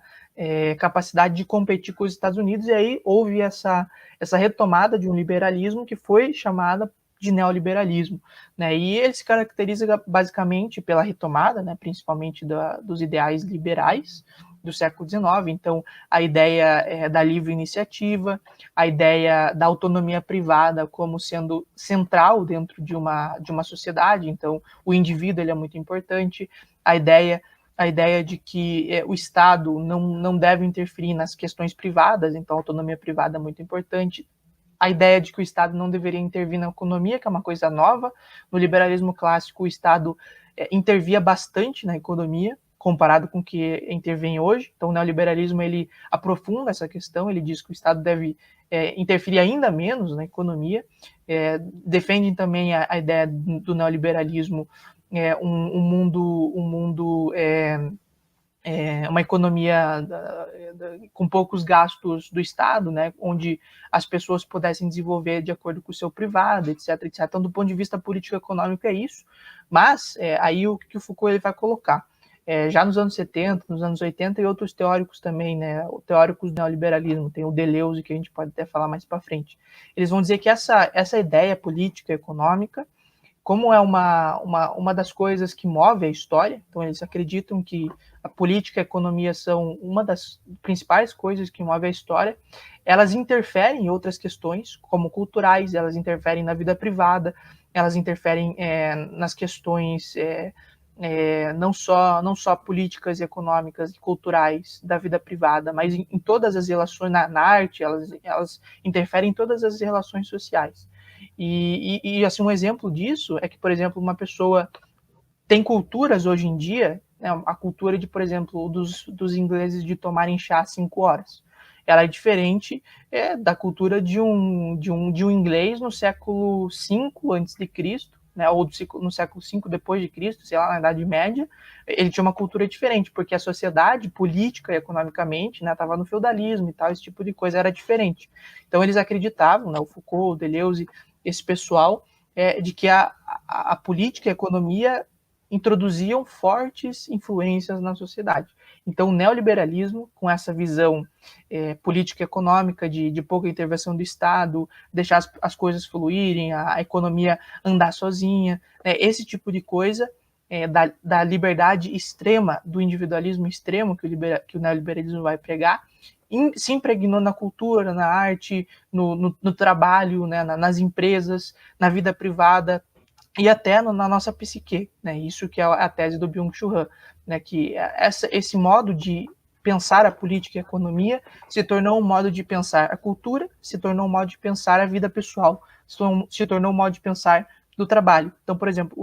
capacidade de competir com os Estados Unidos, e aí houve essa retomada de um liberalismo que foi chamada de neoliberalismo, né? E ele se caracteriza basicamente pela retomada, né, principalmente dos ideais liberais do século XIX. Então, a ideia da livre iniciativa, a ideia da autonomia privada como sendo central dentro de uma sociedade. Então, o indivíduo ele é muito importante, a ideia de que o Estado não deve interferir nas questões privadas, então a autonomia privada é muito importante. A ideia de que o Estado não deveria intervir na economia, que é uma coisa nova. No liberalismo clássico, o Estado intervia bastante na economia, comparado com o que intervém hoje. Então, o neoliberalismo ele aprofunda essa questão, ele diz que o Estado deve interferir ainda menos na economia. Defendem também a ideia do neoliberalismo, um mundo uma economia com poucos gastos do Estado, né, onde as pessoas pudessem desenvolver de acordo com o seu privado, etc, etc. Então, do ponto de vista político-econômico é isso, mas aí o que o Foucault ele vai colocar? Já nos anos 70, nos anos 80 e outros teóricos também, né, teóricos do neoliberalismo, tem o Deleuze, que a gente pode até falar mais para frente, eles vão dizer que essa ideia política econômica, como é uma das coisas que move a história, então eles acreditam que a política e a economia são uma das principais coisas que move a história, elas interferem em outras questões, como culturais, elas interferem na vida privada, elas interferem nas questões não só políticas econômicas e culturais da vida privada, mas em todas as relações, na arte, elas interferem em todas as relações sociais. E assim, um exemplo disso é que, por exemplo, uma pessoa tem culturas hoje em dia, né, a cultura de, por exemplo, dos ingleses de tomarem chá às 5 horas. Ela é diferente da cultura de um inglês no século V a.C., né, ou no século V depois de Cristo, sei lá, na Idade Média. Ele tinha uma cultura diferente, porque a sociedade, política e economicamente, né, estava no feudalismo e tal, esse tipo de coisa era diferente. Então eles acreditavam, né, o Foucault, o Deleuze, esse pessoal, de que a política e a economia introduziam fortes influências na sociedade. Então, o neoliberalismo, com essa visão política e econômica de pouca intervenção do Estado, deixar as coisas fluírem, a economia andar sozinha, né, esse tipo de coisa, da liberdade extrema, do individualismo extremo que o neoliberalismo vai pregar, se impregnou na cultura, na arte, no trabalho, né, nas empresas, na vida privada, e até na nossa psique, né? Isso que é a tese do Byung-Chul Han, né? Que esse modo de pensar a política e a economia se tornou um modo de pensar a cultura, se tornou um modo de pensar a vida pessoal, se tornou um modo de pensar do trabalho. Então, por exemplo,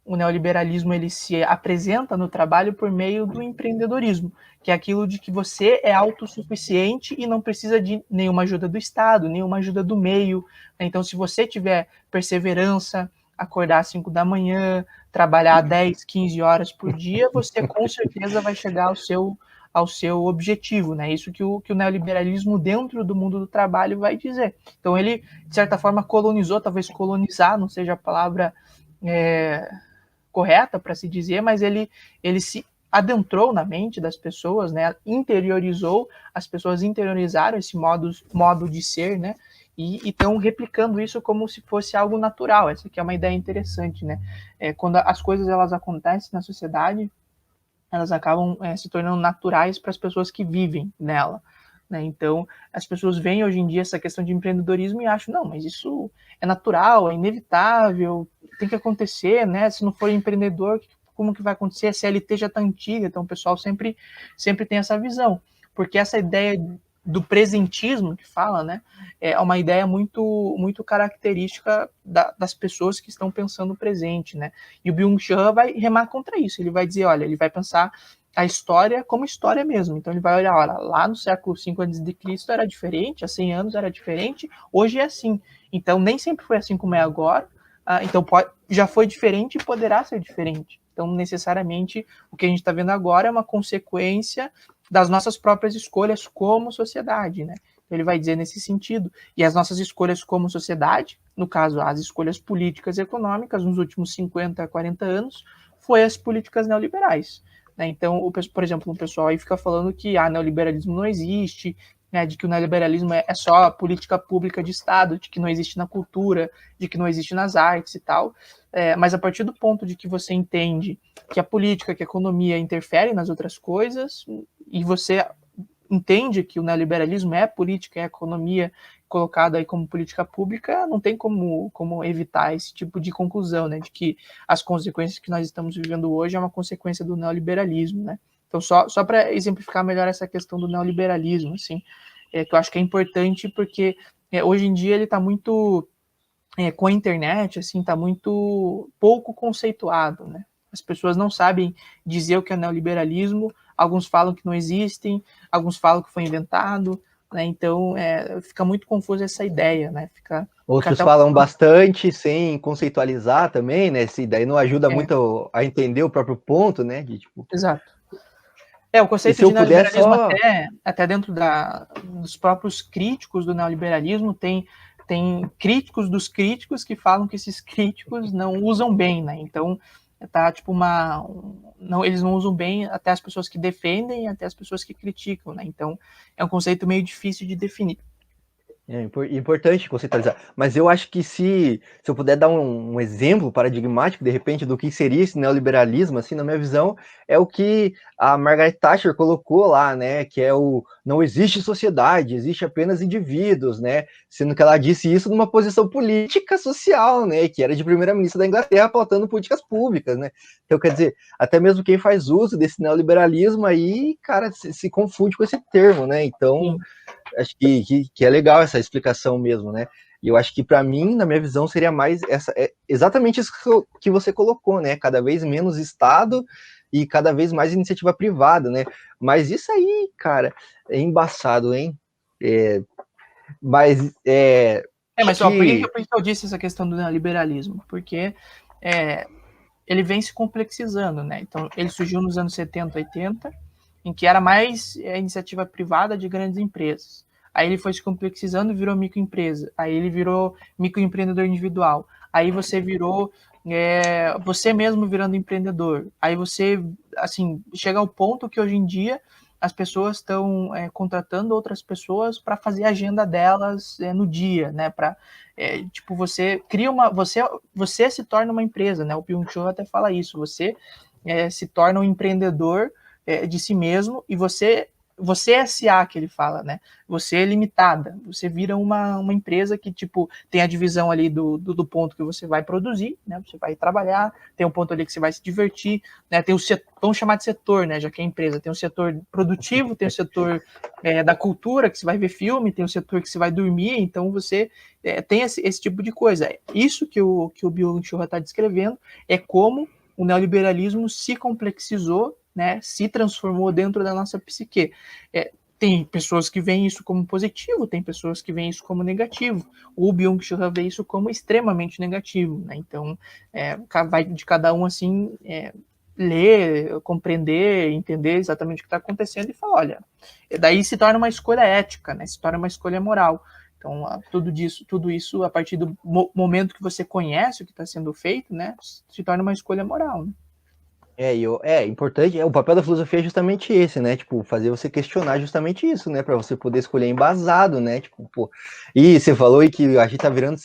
o neoliberalismo ele se apresenta no trabalho por meio do empreendedorismo, que é aquilo de que você é autossuficiente e não precisa de nenhuma ajuda do Estado, nenhuma ajuda do meio. Então, se você tiver perseverança, acordar às 5 da manhã, trabalhar 10, 15 horas por dia, você com certeza vai chegar ao seu objetivo, né? Isso que o neoliberalismo dentro do mundo do trabalho vai dizer. Então ele, de certa forma, colonizou, talvez colonizar não seja a palavra correta para se dizer, mas ele se adentrou na mente das pessoas, né? Interiorizou, as pessoas interiorizaram esse modo de ser, né? E estão replicando isso como se fosse algo natural. Essa aqui é uma ideia interessante, né? Quando as coisas elas acontecem na sociedade, elas acabam se tornando naturais para as pessoas que vivem nela, né? Então, as pessoas veem hoje em dia essa questão de empreendedorismo e acham, não, mas isso é natural, é inevitável, tem que acontecer, né? Se não for empreendedor, como que vai acontecer? A CLT já está antiga, então o pessoal sempre tem essa visão, porque essa ideia do presentismo que fala, né, é uma ideia muito característica das pessoas que estão pensando o presente, né? E o Byung-Chul Han vai remar contra isso. Ele vai dizer, olha, ele vai pensar a história como história mesmo. Então ele vai olhar, olha, lá no século V a.C. era diferente, há 100 anos era diferente, hoje é assim. Então nem sempre foi assim como é agora. Então já foi diferente e poderá ser diferente. Então necessariamente o que a gente está vendo agora é uma consequência das nossas próprias escolhas como sociedade, né? Ele vai dizer nesse sentido. E as nossas escolhas como sociedade, no caso, as escolhas políticas e econômicas nos últimos 50, 40 anos, foi as políticas neoliberais, né? Então, por exemplo, o pessoal aí fica falando que neoliberalismo não existe, né, de que o neoliberalismo é só política pública de Estado, de que não existe na cultura, de que não existe nas artes e tal. Mas a partir do ponto de que você entende que a política, que a economia interferem nas outras coisas, e você entende que o neoliberalismo é política, é economia colocada aí como política pública, não tem como evitar esse tipo de conclusão, né, de que as consequências que nós estamos vivendo hoje é uma consequência do neoliberalismo, né? Então, só para exemplificar melhor essa questão do neoliberalismo, assim, que eu acho que é importante porque hoje em dia ele está muito, com a internet, assim, está muito pouco conceituado, né? As pessoas não sabem dizer o que é neoliberalismo, alguns falam que não existem, alguns falam que foi inventado, né? Então, fica muito confusa essa ideia, né? Outros falam bastante sem conceitualizar também, né? Isso daí não ajuda muito a entender o próprio ponto, né? Exato. O conceito de neoliberalismo até dentro dos próprios críticos do neoliberalismo tem críticos dos críticos que falam que esses críticos não usam bem, né? Então, tá tipo eles não usam bem até as pessoas que defendem e até as pessoas que criticam, né? Então, é um conceito meio difícil de definir. É importante conceitualizar, mas eu acho que se eu puder dar um exemplo paradigmático, de repente, do que seria esse neoliberalismo, assim, na minha visão, é o que a Margaret Thatcher colocou lá, né, que é o não existe sociedade, existe apenas indivíduos, né, sendo que ela disse isso numa posição política social, né, que era de primeira-ministra da Inglaterra, pautando políticas públicas, né, então, quer dizer, até mesmo quem faz uso desse neoliberalismo aí, cara, se confunde com esse termo, né, então... Sim. Acho que é legal essa explicação mesmo, né? E eu acho que para mim, na minha visão, seria mais exatamente isso que você colocou, né? Cada vez menos Estado e cada vez mais iniciativa privada, né? Mas isso aí, cara, é embaçado, hein? Mas acho Mas ó, que por que eu disse essa questão do neoliberalismo? Porque ele vem se complexizando, né? Então, ele surgiu nos anos 70, 80, em que era mais iniciativa privada de grandes empresas. Aí ele foi se complexizando e virou microempresa. Aí ele virou microempreendedor individual. Aí você virou você mesmo virando empreendedor. Aí você, assim, chega ao ponto que hoje em dia as pessoas estão contratando outras pessoas para fazer a agenda delas no dia, né? Para tipo, você cria você se torna uma empresa, né? O Byung-Chul até fala isso. Você se torna um empreendedor de si mesmo e você é SA, que ele fala, né? Você é limitada, você vira uma empresa que, tipo, tem a divisão ali do ponto que você vai produzir, né? Você vai trabalhar, tem um ponto ali que você vai se divertir, né? Tem o setor, vamos chamar de setor, né? Já que é empresa, tem o setor produtivo, tem o setor da cultura, que você vai ver filme, tem o setor que você vai dormir, então você tem esse tipo de coisa. Isso que o Byung-Chul está descrevendo é como o neoliberalismo se complexizou, né, se transformou dentro da nossa psique. Tem pessoas que veem isso como positivo, tem pessoas que veem isso como negativo. O Byung-Chul vê isso como extremamente negativo, né? Então, vai de cada um, assim, ler, compreender, entender exatamente o que está acontecendo e falar, olha, daí se torna uma escolha ética, né? Se torna uma escolha moral. Então, tudo isso, a partir do momento que você conhece o que está sendo feito, né, se torna uma escolha moral, né? Importante, o papel da filosofia é justamente esse, né? Tipo, fazer você questionar justamente isso, né? Para você poder escolher embasado, né? Tipo, pô. E você falou aí que a gente tá virando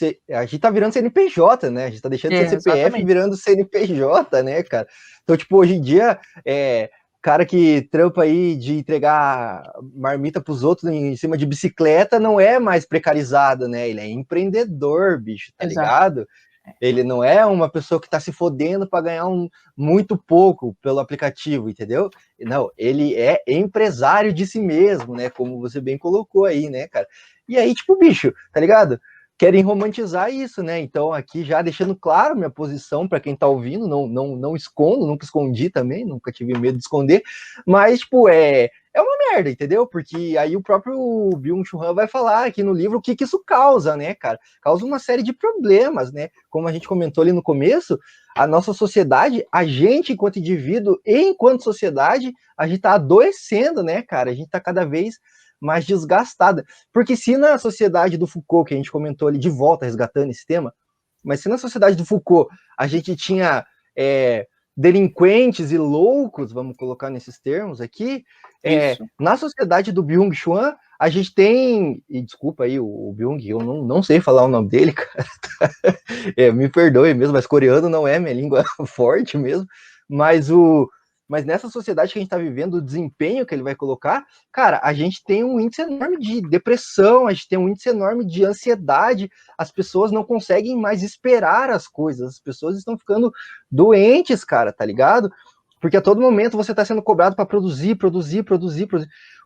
CNPJ, né? A gente tá deixando de ser CPF e Exatamente. virando CNPJ, né, cara? Então, tipo, hoje em dia, cara que trampa aí de entregar marmita pros outros em cima de bicicleta não é mais precarizado, né? Ele é empreendedor, bicho, tá Exato. ligado? Ele não é uma pessoa que está se fodendo para ganhar muito pouco pelo aplicativo, entendeu? Não, ele é empresário de si mesmo, né? Como você bem colocou aí, né, cara? E aí, tipo, bicho, tá ligado? Querem romantizar isso, né? Então, aqui já deixando claro minha posição para quem tá ouvindo, não escondo, nunca escondi também, nunca tive medo de esconder, mas, tipo, é uma merda, entendeu? Porque aí o próprio Byung-Chul Han vai falar aqui no livro o que isso causa, né, cara? Causa uma série de problemas, né? Como a gente comentou ali no começo, a nossa sociedade, a gente enquanto indivíduo e enquanto sociedade, a gente tá adoecendo, né, cara? A gente tá cada vez mais desgastada. Porque se na sociedade do Foucault, que a gente comentou ali de volta, resgatando esse tema, mas se na sociedade do Foucault a gente tinha delinquentes e loucos, vamos colocar nesses termos aqui, na sociedade do Byung-Chul Han, a gente tem, e desculpa aí o Byung, eu não sei falar o nome dele, cara, me perdoe mesmo, mas coreano não é minha língua forte mesmo, mas nessa sociedade que a gente está vivendo, o desempenho que ele vai colocar, cara, a gente tem um índice enorme de depressão, a gente tem um índice enorme de ansiedade, as pessoas não conseguem mais esperar as coisas, as pessoas estão ficando doentes, cara, tá ligado? Porque a todo momento você está sendo cobrado para produzir.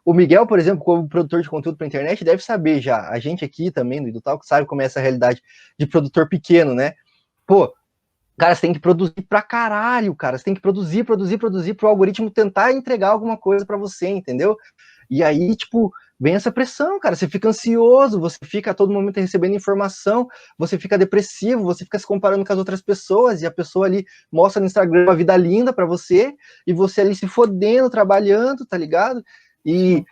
O Miguel, por exemplo, como produtor de conteúdo para internet, deve saber já. A gente aqui também, do Idutal, que sabe como é essa realidade de produtor pequeno, né? Pô, cara, você tem que produzir pra caralho, cara. Você tem que produzir pro algoritmo tentar entregar alguma coisa para você, entendeu? E aí, tipo, vem essa pressão, cara. Você fica ansioso, você fica a todo momento recebendo informação, você fica depressivo, você fica se comparando com as outras pessoas, e a pessoa ali mostra no Instagram uma vida linda para você, e você ali se fodendo, trabalhando, tá ligado? E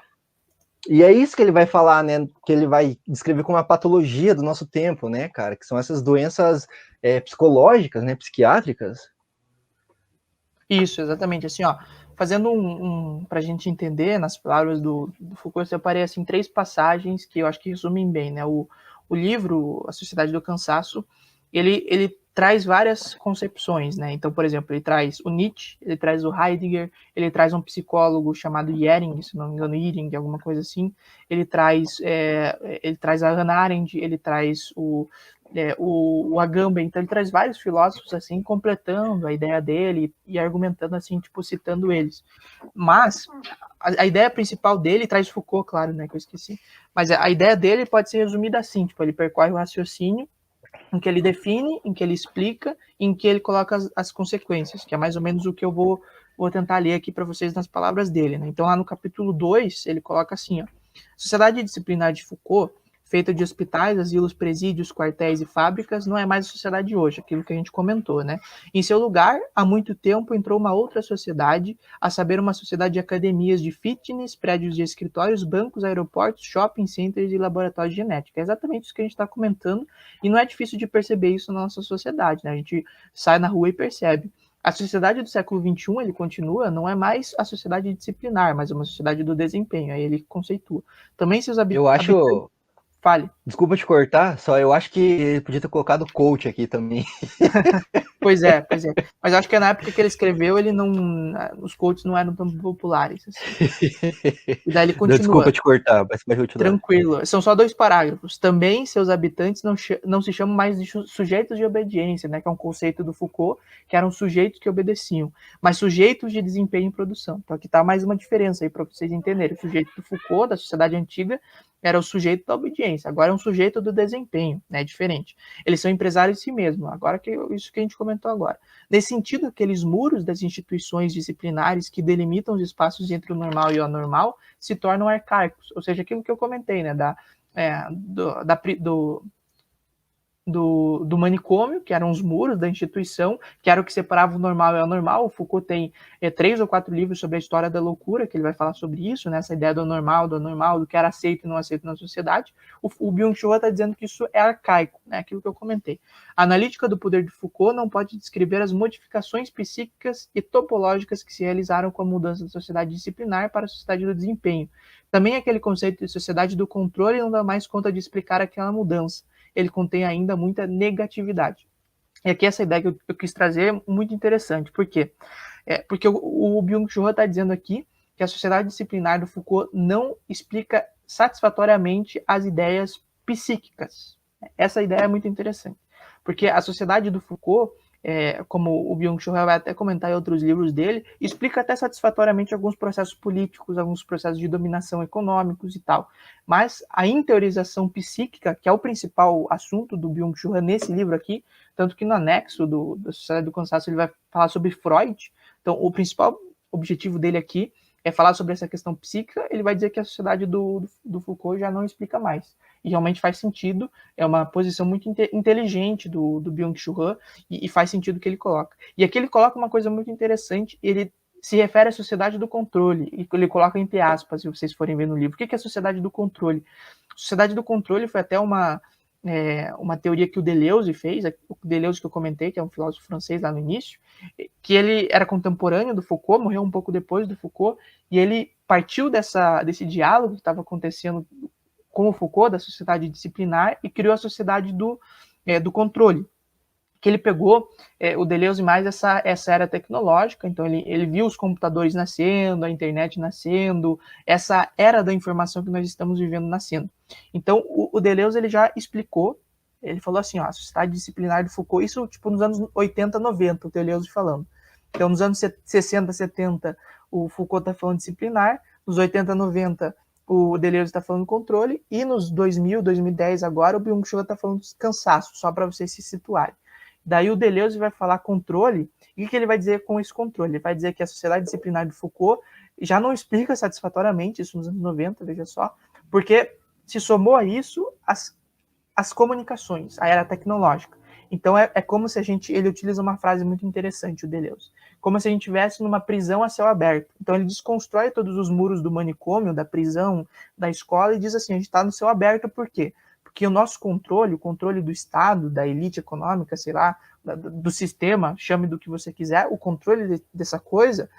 é isso que ele vai falar, né? Que ele vai descrever como uma patologia do nosso tempo, né, cara? Que são essas doenças psicológicas, né? Psiquiátricas. Isso, exatamente. Assim, ó, fazendo para a gente entender, nas palavras do Foucault, eu separei assim 3 passagens que eu acho que resumem bem, né? O livro A Sociedade do Cansaço, ele traz várias concepções, né? Então, por exemplo, ele traz o Nietzsche, ele traz o Heidegger, ele traz um psicólogo chamado Jering, se não me engano, Jering, alguma coisa assim. Ele traz a Hannah Arendt, ele traz o Agamben. Então ele traz vários filósofos assim, completando a ideia dele e argumentando assim, tipo, citando eles. Mas a ideia principal dele traz Foucault, claro, né, que eu esqueci. Mas a ideia dele pode ser resumida assim, tipo, ele percorre o raciocínio em que ele define, em que ele explica, em que ele coloca as consequências, que é mais ou menos o que eu vou tentar ler aqui para vocês nas palavras dele, né? Então lá no capítulo 2, ele coloca assim, ó: Sociedade disciplinar de Foucault, feita de hospitais, asilos, presídios, quartéis e fábricas, não é mais a sociedade de hoje, aquilo que a gente comentou, né? Em seu lugar, há muito tempo entrou uma outra sociedade, a saber, uma sociedade de academias de fitness, prédios de escritórios, bancos, aeroportos, shopping centers e laboratórios de genética. É exatamente isso que a gente está comentando, e não é difícil de perceber isso na nossa sociedade, né? A gente sai na rua e percebe. A sociedade do século XXI, ele continua, não é mais a sociedade disciplinar, mas uma sociedade do desempenho, aí ele conceitua. Também seus Eu acho... Fale. Desculpa te cortar, só eu acho que ele podia ter colocado coach aqui também. Pois é. Mas eu acho que na época que ele escreveu, os coaches não eram tão populares. Assim. E daí ele continua. Desculpa te cortar, mas vai continuar. Tranquilo. São só 2 parágrafos. Também seus habitantes não se chamam mais de sujeitos de obediência, né, que é um conceito do Foucault, que eram sujeitos que obedeciam, mas sujeitos de desempenho e produção. Então aqui está mais uma diferença aí para vocês entenderem. O sujeito do Foucault, da sociedade antiga, era o sujeito da obediência, agora é um sujeito do desempenho, né? É diferente. Eles são empresários de si mesmos, agora isso que a gente comentou agora. Nesse sentido, aqueles muros das instituições disciplinares que delimitam os espaços entre o normal e o anormal se tornam arcaicos, ou seja, aquilo que eu comentei, né? Do manicômio, que eram os muros da instituição, que era o que separava o normal e o anormal. O Foucault tem 3 ou 4 livros sobre a história da loucura, que ele vai falar sobre isso, né, essa ideia do anormal, do que era aceito e não aceito na sociedade. O Byung-Chul está dizendo que isso é arcaico, né, aquilo que eu comentei. A analítica do poder de Foucault não pode descrever as modificações psíquicas e topológicas que se realizaram com a mudança da sociedade disciplinar para a sociedade do desempenho. Também aquele conceito de sociedade do controle não dá mais conta de explicar aquela mudança. Ele contém ainda muita negatividade. E aqui essa ideia que eu quis trazer é muito interessante. Por quê? Porque o Byung-Chul está dizendo aqui que a sociedade disciplinar do Foucault não explica satisfatoriamente as ideias psíquicas. Essa ideia é muito interessante. Porque a sociedade do Foucault, como o Byung-Chul vai até comentar em outros livros dele, explica até satisfatoriamente alguns processos políticos, alguns processos de dominação econômicos e tal. Mas a interiorização psíquica, que é o principal assunto do Byung-Chul nesse livro aqui, tanto que no anexo da Sociedade do Cansaço ele vai falar sobre Freud. Então, o principal objetivo dele aqui é falar sobre essa questão psíquica. Ele vai dizer que a sociedade do Foucault já não explica mais. E realmente faz sentido, é uma posição muito inteligente do Byung-Chul e faz sentido o que ele coloca. E aqui ele coloca uma coisa muito interessante, ele se refere à sociedade do controle, e ele coloca entre aspas, se vocês forem ver no livro. O que é a sociedade do controle? A sociedade do controle foi até uma teoria que o Deleuze fez, o Deleuze que eu comentei, que é um filósofo francês lá no início, que ele era contemporâneo do Foucault, morreu um pouco depois do Foucault, e ele partiu desse diálogo que estava acontecendo com o Foucault, da sociedade disciplinar, e criou a sociedade do controle, que ele pegou o Deleuze mais essa era tecnológica, então ele viu os computadores nascendo, a internet nascendo, essa era da informação que nós estamos vivendo nascendo. Então, o Deleuze ele já explicou, ele falou assim, ó, a sociedade disciplinar do Foucault, isso tipo nos anos 80, 90, o Deleuze falando. Então, nos anos 60, 70, o Foucault está falando disciplinar, nos 80, 90, o Deleuze está falando controle, e nos 2000, 2010 agora, o Byung-Chul está falando cansaço, só para vocês se situarem. Daí o Deleuze vai falar controle, e o que ele vai dizer com esse controle? Ele vai dizer que a sociedade disciplinar de Foucault já não explica satisfatoriamente isso nos anos 90, veja só, porque se somou a isso as comunicações, a era tecnológica. Então é como se ele utiliza uma frase muito interessante, o Deleuze, como se a gente estivesse numa prisão a céu aberto. Então ele desconstrói todos os muros do manicômio, da prisão, da escola, e diz assim, a gente está no céu aberto por quê? Porque o nosso controle, o controle do Estado, da elite econômica, sei lá, do sistema, chame do que você quiser, o controle dessa coisa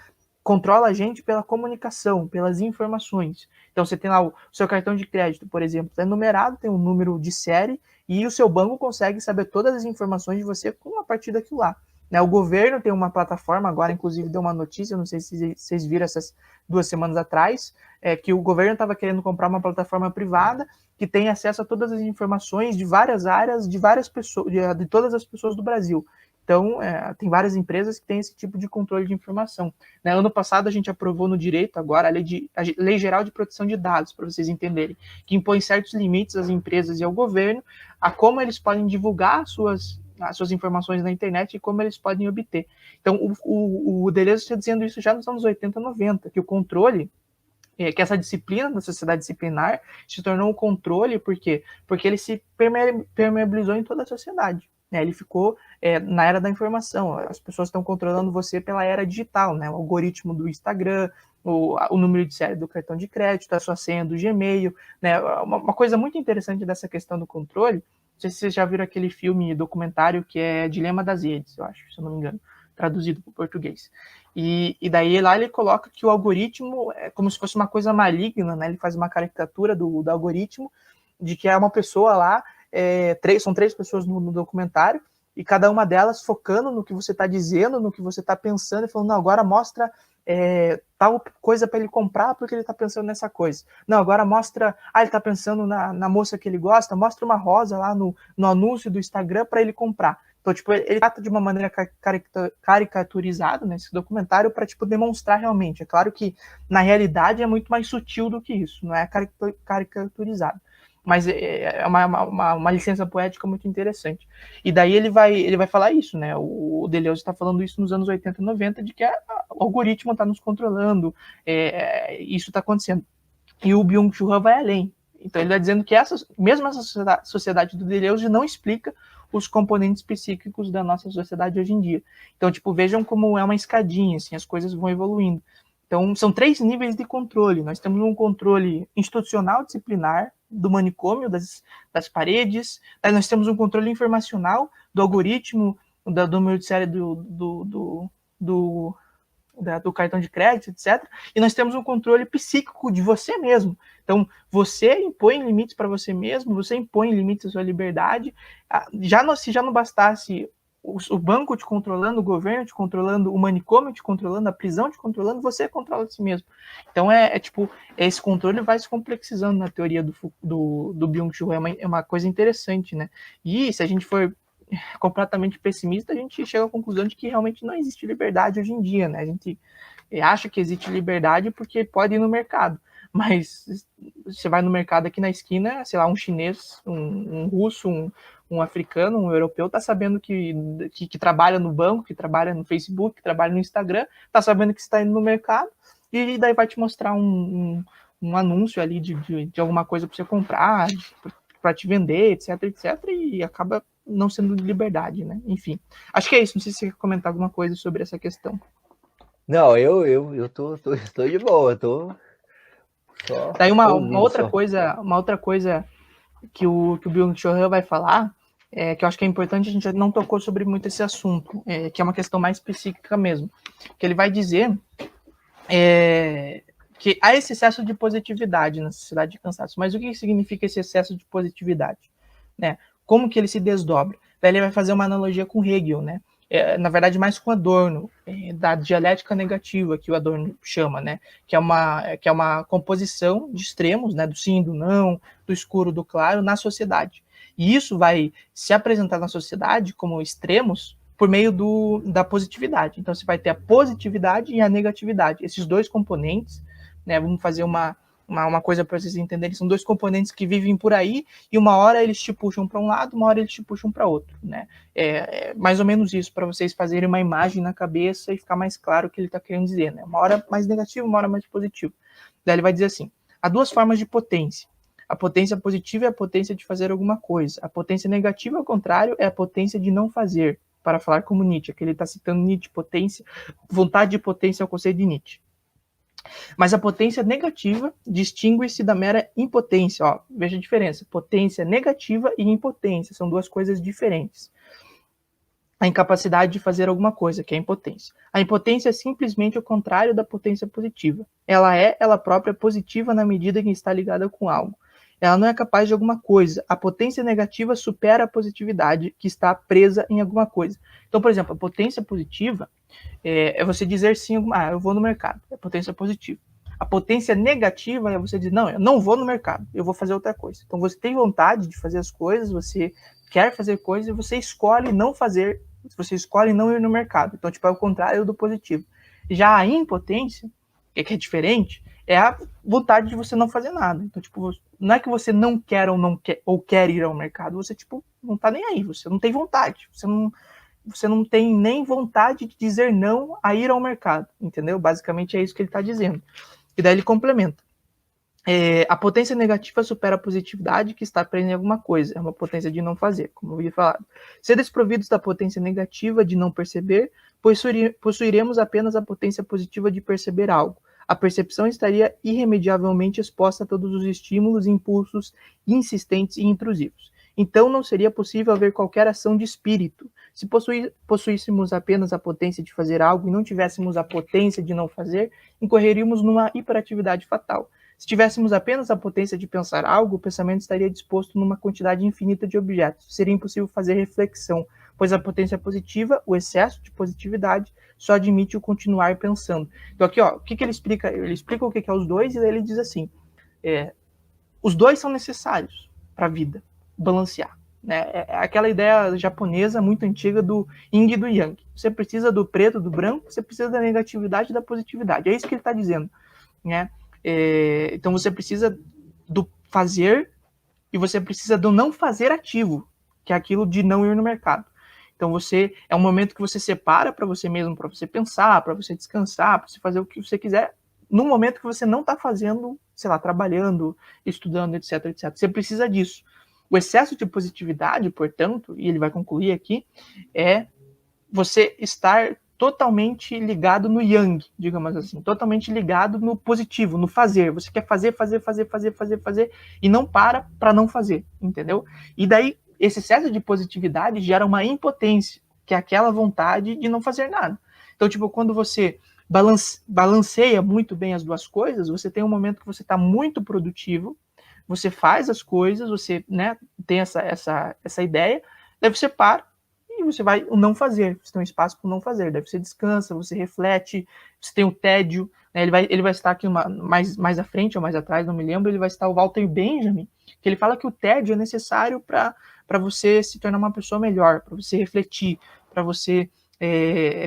controla a gente pela comunicação, pelas informações. Então, você tem lá o seu cartão de crédito, por exemplo, é numerado, tem um número de série, e o seu banco consegue saber todas as informações de você a partir daquilo lá. Né? O governo tem uma plataforma, agora inclusive deu uma notícia, não sei se vocês viram essas 2 semanas atrás, que o governo estava querendo comprar uma plataforma privada que tem acesso a todas as informações de várias áreas, de várias pessoas, de todas as pessoas do Brasil. Então, tem várias empresas que têm esse tipo de controle de informação. Né? Ano passado, a gente aprovou no direito agora a Lei Geral de Proteção de Dados, para vocês entenderem, que impõe certos limites às empresas e ao governo a como eles podem divulgar as suas informações na internet e como eles podem obter. Então, o Deleuze está dizendo isso já nos anos 80, 90, que o controle, que essa disciplina da sociedade disciplinar se tornou um controle, por quê? Porque ele se permeabilizou em toda a sociedade. Né? Ele ficou na era da informação. As pessoas estão controlando você pela era digital, né? O algoritmo do Instagram, o número de série do cartão de crédito, a sua senha do Gmail. Né? Uma coisa muito interessante dessa questão do controle, não sei se vocês já viram aquele filme documentário que é Dilema das Redes, eu acho, se eu não me engano, traduzido para o português. E daí lá ele coloca que o algoritmo é como se fosse uma coisa maligna, né? Ele faz uma caricatura do algoritmo, de que é uma pessoa lá, são 3 pessoas no documentário, e cada uma delas focando no que você está dizendo, no que você está pensando, e falando, não, agora mostra tal coisa para ele comprar porque ele está pensando nessa coisa. Não, agora mostra, ele está pensando na moça que ele gosta, mostra uma rosa lá no anúncio do Instagram para ele comprar. Então, tipo, ele trata de uma maneira caricaturizada nesse documentário para, tipo, demonstrar realmente. É claro que, na realidade, é muito mais sutil do que isso, não é caricaturizado. Mas é uma licença poética muito interessante. E daí ele vai falar isso, né? O Deleuze está falando isso nos anos 80 e 90, de que o algoritmo está nos controlando, isso está acontecendo. E o Byung-Chul Han vai além. Então ele está dizendo que mesmo essa sociedade do Deleuze não explica os componentes psíquicos da nossa sociedade hoje em dia. Então, tipo, vejam como é uma escadinha, assim, as coisas vão evoluindo. Então, são 3 níveis de controle. Nós temos um controle institucional disciplinar, do manicômio, das paredes. Aí nós temos um controle informacional, do algoritmo, do número de série do cartão de crédito, etc. E nós temos um controle psíquico de você mesmo. Então, você impõe limites para você mesmo, você impõe limites à sua liberdade. Se já não bastasse o banco te controlando, o governo te controlando, o manicômio te controlando, a prisão te controlando, você controla a si mesmo. Então, esse controle vai se complexizando na teoria do Byung-Chul. É uma coisa interessante, né? E se a gente for completamente pessimista, a gente chega à conclusão de que realmente não existe liberdade hoje em dia, né? A gente acha que existe liberdade porque pode ir no mercado, mas você vai no mercado aqui na esquina, sei lá, um chinês, um russo, um africano, um europeu, tá sabendo que trabalha no banco, que trabalha no Facebook, que trabalha no Instagram, tá sabendo que você está indo no mercado, e daí vai te mostrar um anúncio ali de alguma coisa para você comprar, para te vender, etc, e acaba não sendo de liberdade, né? Enfim, acho que é isso. Não sei se você quer comentar alguma coisa sobre essa questão. Não, eu estou de boa, só daí uma outra coisa que o Byung-Chul Han vai falar, que eu acho que é importante, a gente não tocou sobre muito esse assunto, que é uma questão mais psíquica mesmo, que ele vai dizer que há esse excesso de positividade na sociedade de cansaço. Mas o que significa esse excesso de positividade? Né? Como que ele se desdobra? Daí ele vai fazer uma analogia com Hegel, né? Na verdade, mais com Adorno, da dialética negativa, que o Adorno chama, né? Que é uma composição de extremos, né? Do sim, do não, do escuro, do claro, na sociedade. E isso vai se apresentar na sociedade como extremos por meio da positividade. Então, você vai ter a positividade e a negatividade. Esses 2 componentes, né? Vamos fazer uma coisa para vocês entenderem, são 2 componentes que vivem por aí, e uma hora eles te puxam para um lado, uma hora eles te puxam para outro, né? Mais ou menos isso, para vocês fazerem uma imagem na cabeça e ficar mais claro o que ele está querendo dizer, né? Uma hora mais negativo, uma hora mais positivo. Daí ele vai dizer assim, há 2 formas de potência. A potência positiva é a potência de fazer alguma coisa. A potência negativa, ao contrário, é a potência de não fazer, para falar como Nietzsche, que ele está citando Nietzsche, vontade e potência é o conceito de Nietzsche. Mas a potência negativa distingue-se da mera impotência. Ó, veja a diferença. Potência negativa e impotência são 2 coisas diferentes. a incapacidade de fazer alguma coisa, que é a impotência. A impotência é simplesmente o contrário da potência positiva. Ela é ela própria positiva na medida em que está ligada com algo. Ela não é capaz de alguma coisa. A potência negativa supera a positividade que está presa em alguma coisa. Então, por exemplo, a potência positiva é você dizer sim, eu vou no mercado. É potência positiva. A potência negativa é você dizer, não, eu não vou no mercado, eu vou fazer outra coisa. Então, você tem vontade de fazer as coisas, você quer fazer coisas e você escolhe não fazer, você escolhe não ir no mercado. Então, tipo, é o contrário do positivo. Já a impotência, que é diferente, é a vontade de você não fazer nada. Então, tipo, não é que você não quer ou quer ir ao mercado, você, tipo, não tá nem aí, você não tem vontade, você não tem nem vontade de dizer não a ir ao mercado, entendeu? Basicamente é isso que ele está dizendo. E daí ele complementa. A potência negativa supera a positividade que está presa em alguma coisa. É uma potência de não fazer, como eu havia falado. Ser desprovidos da potência negativa de não perceber, possuiremos apenas a potência positiva de perceber algo. A percepção estaria irremediavelmente exposta a todos os estímulos e impulsos insistentes e intrusivos. Então não seria possível haver qualquer ação de espírito. Se possuíssemos apenas a potência de fazer algo e não tivéssemos a potência de não fazer, incorreríamos numa hiperatividade fatal. Se tivéssemos apenas a potência de pensar algo, o pensamento estaria disposto numa quantidade infinita de objetos. Seria impossível fazer reflexão, pois a potência positiva, o excesso de positividade, só admite o continuar pensando. Então aqui, ó, o que ele explica? Ele explica o que é os dois e daí ele diz assim, os dois são necessários para a vida, balancear. Né? É aquela ideia japonesa muito antiga do yin e do yang. Você precisa do preto, do branco, você precisa da negatividade e da positividade. É isso que ele está dizendo. Né? Então você precisa do fazer e você precisa do não fazer ativo, que é aquilo de não ir no mercado. Então é um momento que você separa para você mesmo, para você pensar, para você descansar, para você fazer o que você quiser, no momento que você não está fazendo, sei lá, trabalhando, estudando, etc, etc. Você precisa disso. O excesso de positividade, portanto, e ele vai concluir aqui, é você estar totalmente ligado no yang, digamos assim, totalmente ligado no positivo, no fazer. Você quer fazer, e não para não fazer, entendeu? E daí, esse excesso de positividade gera uma impotência, que é aquela vontade de não fazer nada. Então, tipo, quando você balanceia muito bem as duas coisas, você tem um momento que você está muito produtivo, você faz as coisas, você, né, tem essa ideia, daí você para e você vai não fazer, você tem um espaço para não fazer, daí você descansa, você reflete, você tem o tédio, né, ele vai estar aqui mais à frente ou mais atrás, não me lembro, ele vai estar o Walter Benjamin, que ele fala que o tédio é necessário para você se tornar uma pessoa melhor, para você refletir, para você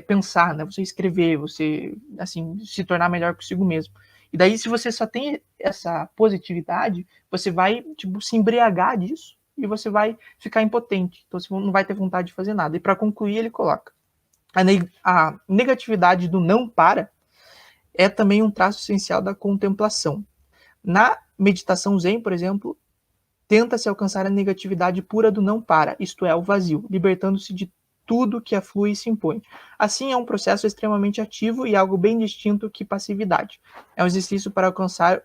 pensar, né, você escrever, você assim, se tornar melhor consigo mesmo. E daí, se você só tem essa positividade, você vai tipo, se embriagar disso e você vai ficar impotente. Então, você não vai ter vontade de fazer nada. E para concluir, ele coloca: a negatividade do não para é também um traço essencial da contemplação. Na meditação Zen, por exemplo, tenta-se alcançar a negatividade pura do não para, isto é, o vazio, libertando-se de tudo que aflui e se impõe. Assim, é um processo extremamente ativo e algo bem distinto que passividade. É um exercício para alcançar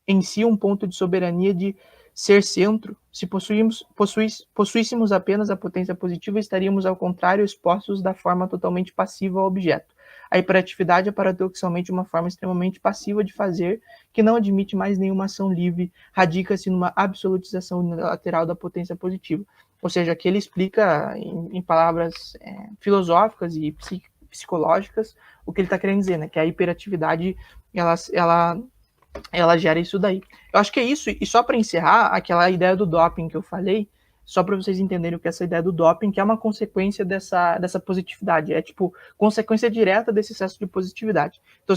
em si um ponto de soberania de ser centro. Se possuíssemos apenas a potência positiva, estaríamos, ao contrário, expostos da forma totalmente passiva ao objeto. A hiperatividade é paradoxalmente uma forma extremamente passiva de fazer, que não admite mais nenhuma ação livre, radica-se numa absolutização unilateral da potência positiva. Ou seja, aqui ele explica em palavras filosóficas e psicológicas o que ele está querendo dizer, né? Que a hiperatividade ela gera isso daí. Eu acho que é isso, e só para encerrar, aquela ideia do doping que eu falei, só para vocês entenderem o que é essa ideia do doping, que é uma consequência dessa positividade, é tipo, consequência direta desse excesso de positividade. Então,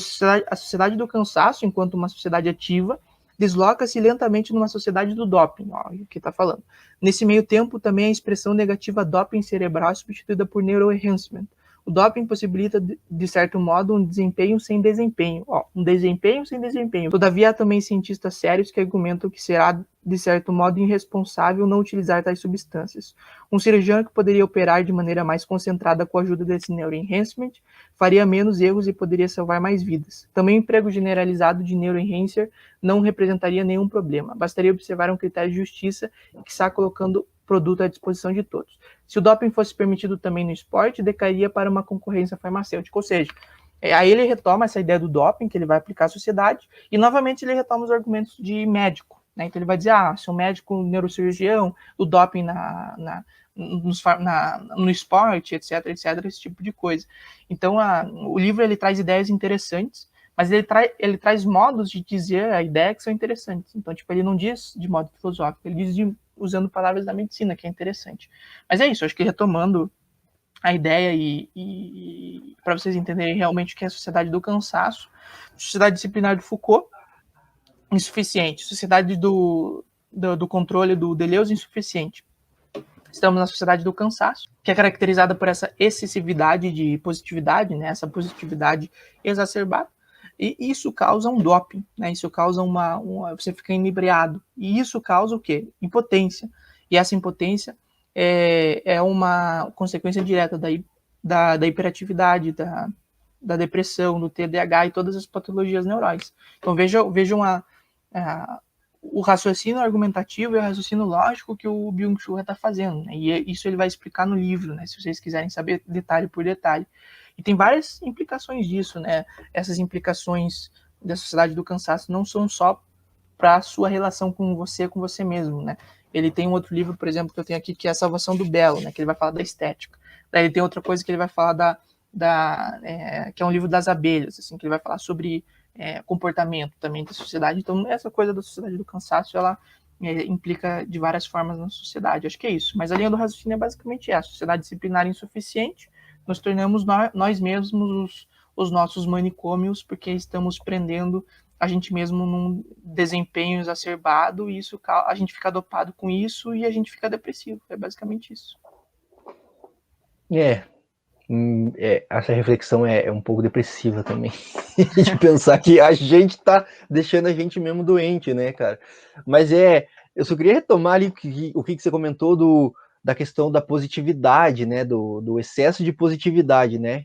a sociedade do cansaço, enquanto uma sociedade ativa, desloca-se lentamente numa sociedade do doping, ó, o que está falando. Nesse meio tempo, também a expressão negativa doping cerebral é substituída por neuroenhancement. O doping possibilita, de certo modo, um desempenho sem desempenho. Um desempenho sem desempenho. Todavia, há também cientistas sérios que argumentam que será, de certo modo, irresponsável não utilizar tais substâncias. Um cirurgião que poderia operar de maneira mais concentrada com a ajuda desse neuroenhancement faria menos erros e poderia salvar mais vidas. Também o emprego generalizado de neuroenhancer não representaria nenhum problema. Bastaria observar um critério de justiça que está colocando produto à disposição de todos. Se o doping fosse permitido também no esporte, decairia para uma concorrência farmacêutica, ou seja, aí ele retoma essa ideia do doping que ele vai aplicar à sociedade e novamente ele retoma os argumentos de médico, né? Então ele vai dizer, se um médico neurocirurgião, o doping no esporte, etc, esse tipo de coisa. Então o livro ele traz ideias interessantes, mas ele traz modos de dizer a ideia que são interessantes. Então, tipo, ele não diz de modo filosófico, ele diz usando palavras da medicina, que é interessante. Mas é isso, acho que retomando a ideia e para vocês entenderem realmente o que é a sociedade do cansaço, sociedade disciplinar do Foucault, insuficiente, sociedade do controle do Deleuze, insuficiente. Estamos na sociedade do cansaço, que é caracterizada por essa excessividade de positividade, né, essa positividade exacerbada, e isso causa um doping, né, isso causa você fica inebriado, e isso causa o quê? Impotência, e essa impotência é uma consequência direta da hiperatividade, da depressão, do TDAH e todas as patologias neurais. Então vejam o raciocínio argumentativo e o raciocínio lógico que o Byung-Chul está fazendo, né? E isso ele vai explicar no livro, né? Se vocês quiserem saber detalhe por detalhe. E tem várias implicações disso, né? Essas implicações da sociedade do cansaço não são só para a sua relação com você mesmo, né? Ele tem um outro livro, por exemplo, que eu tenho aqui, que é A Salvação do Belo, né? Que ele vai falar da estética. Daí ele tem outra coisa que ele vai falar que é um livro das abelhas, assim, que ele vai falar sobre comportamento também da sociedade. Então, essa coisa da sociedade do cansaço, ela implica de várias formas na sociedade. Acho que é isso. Mas a linha do raciocínio é basicamente essa. Sociedade disciplinar insuficiente, nos tornamos nós mesmos os nossos manicômios, porque estamos prendendo a gente mesmo num desempenho exacerbado, e isso, a gente fica dopado com isso e a gente fica depressivo. É basicamente isso. Essa reflexão é um pouco depressiva também. De pensar que a gente tá deixando a gente mesmo doente, né, cara? Mas eu só queria retomar ali o que você comentou da questão da positividade, né? Do excesso de positividade, né?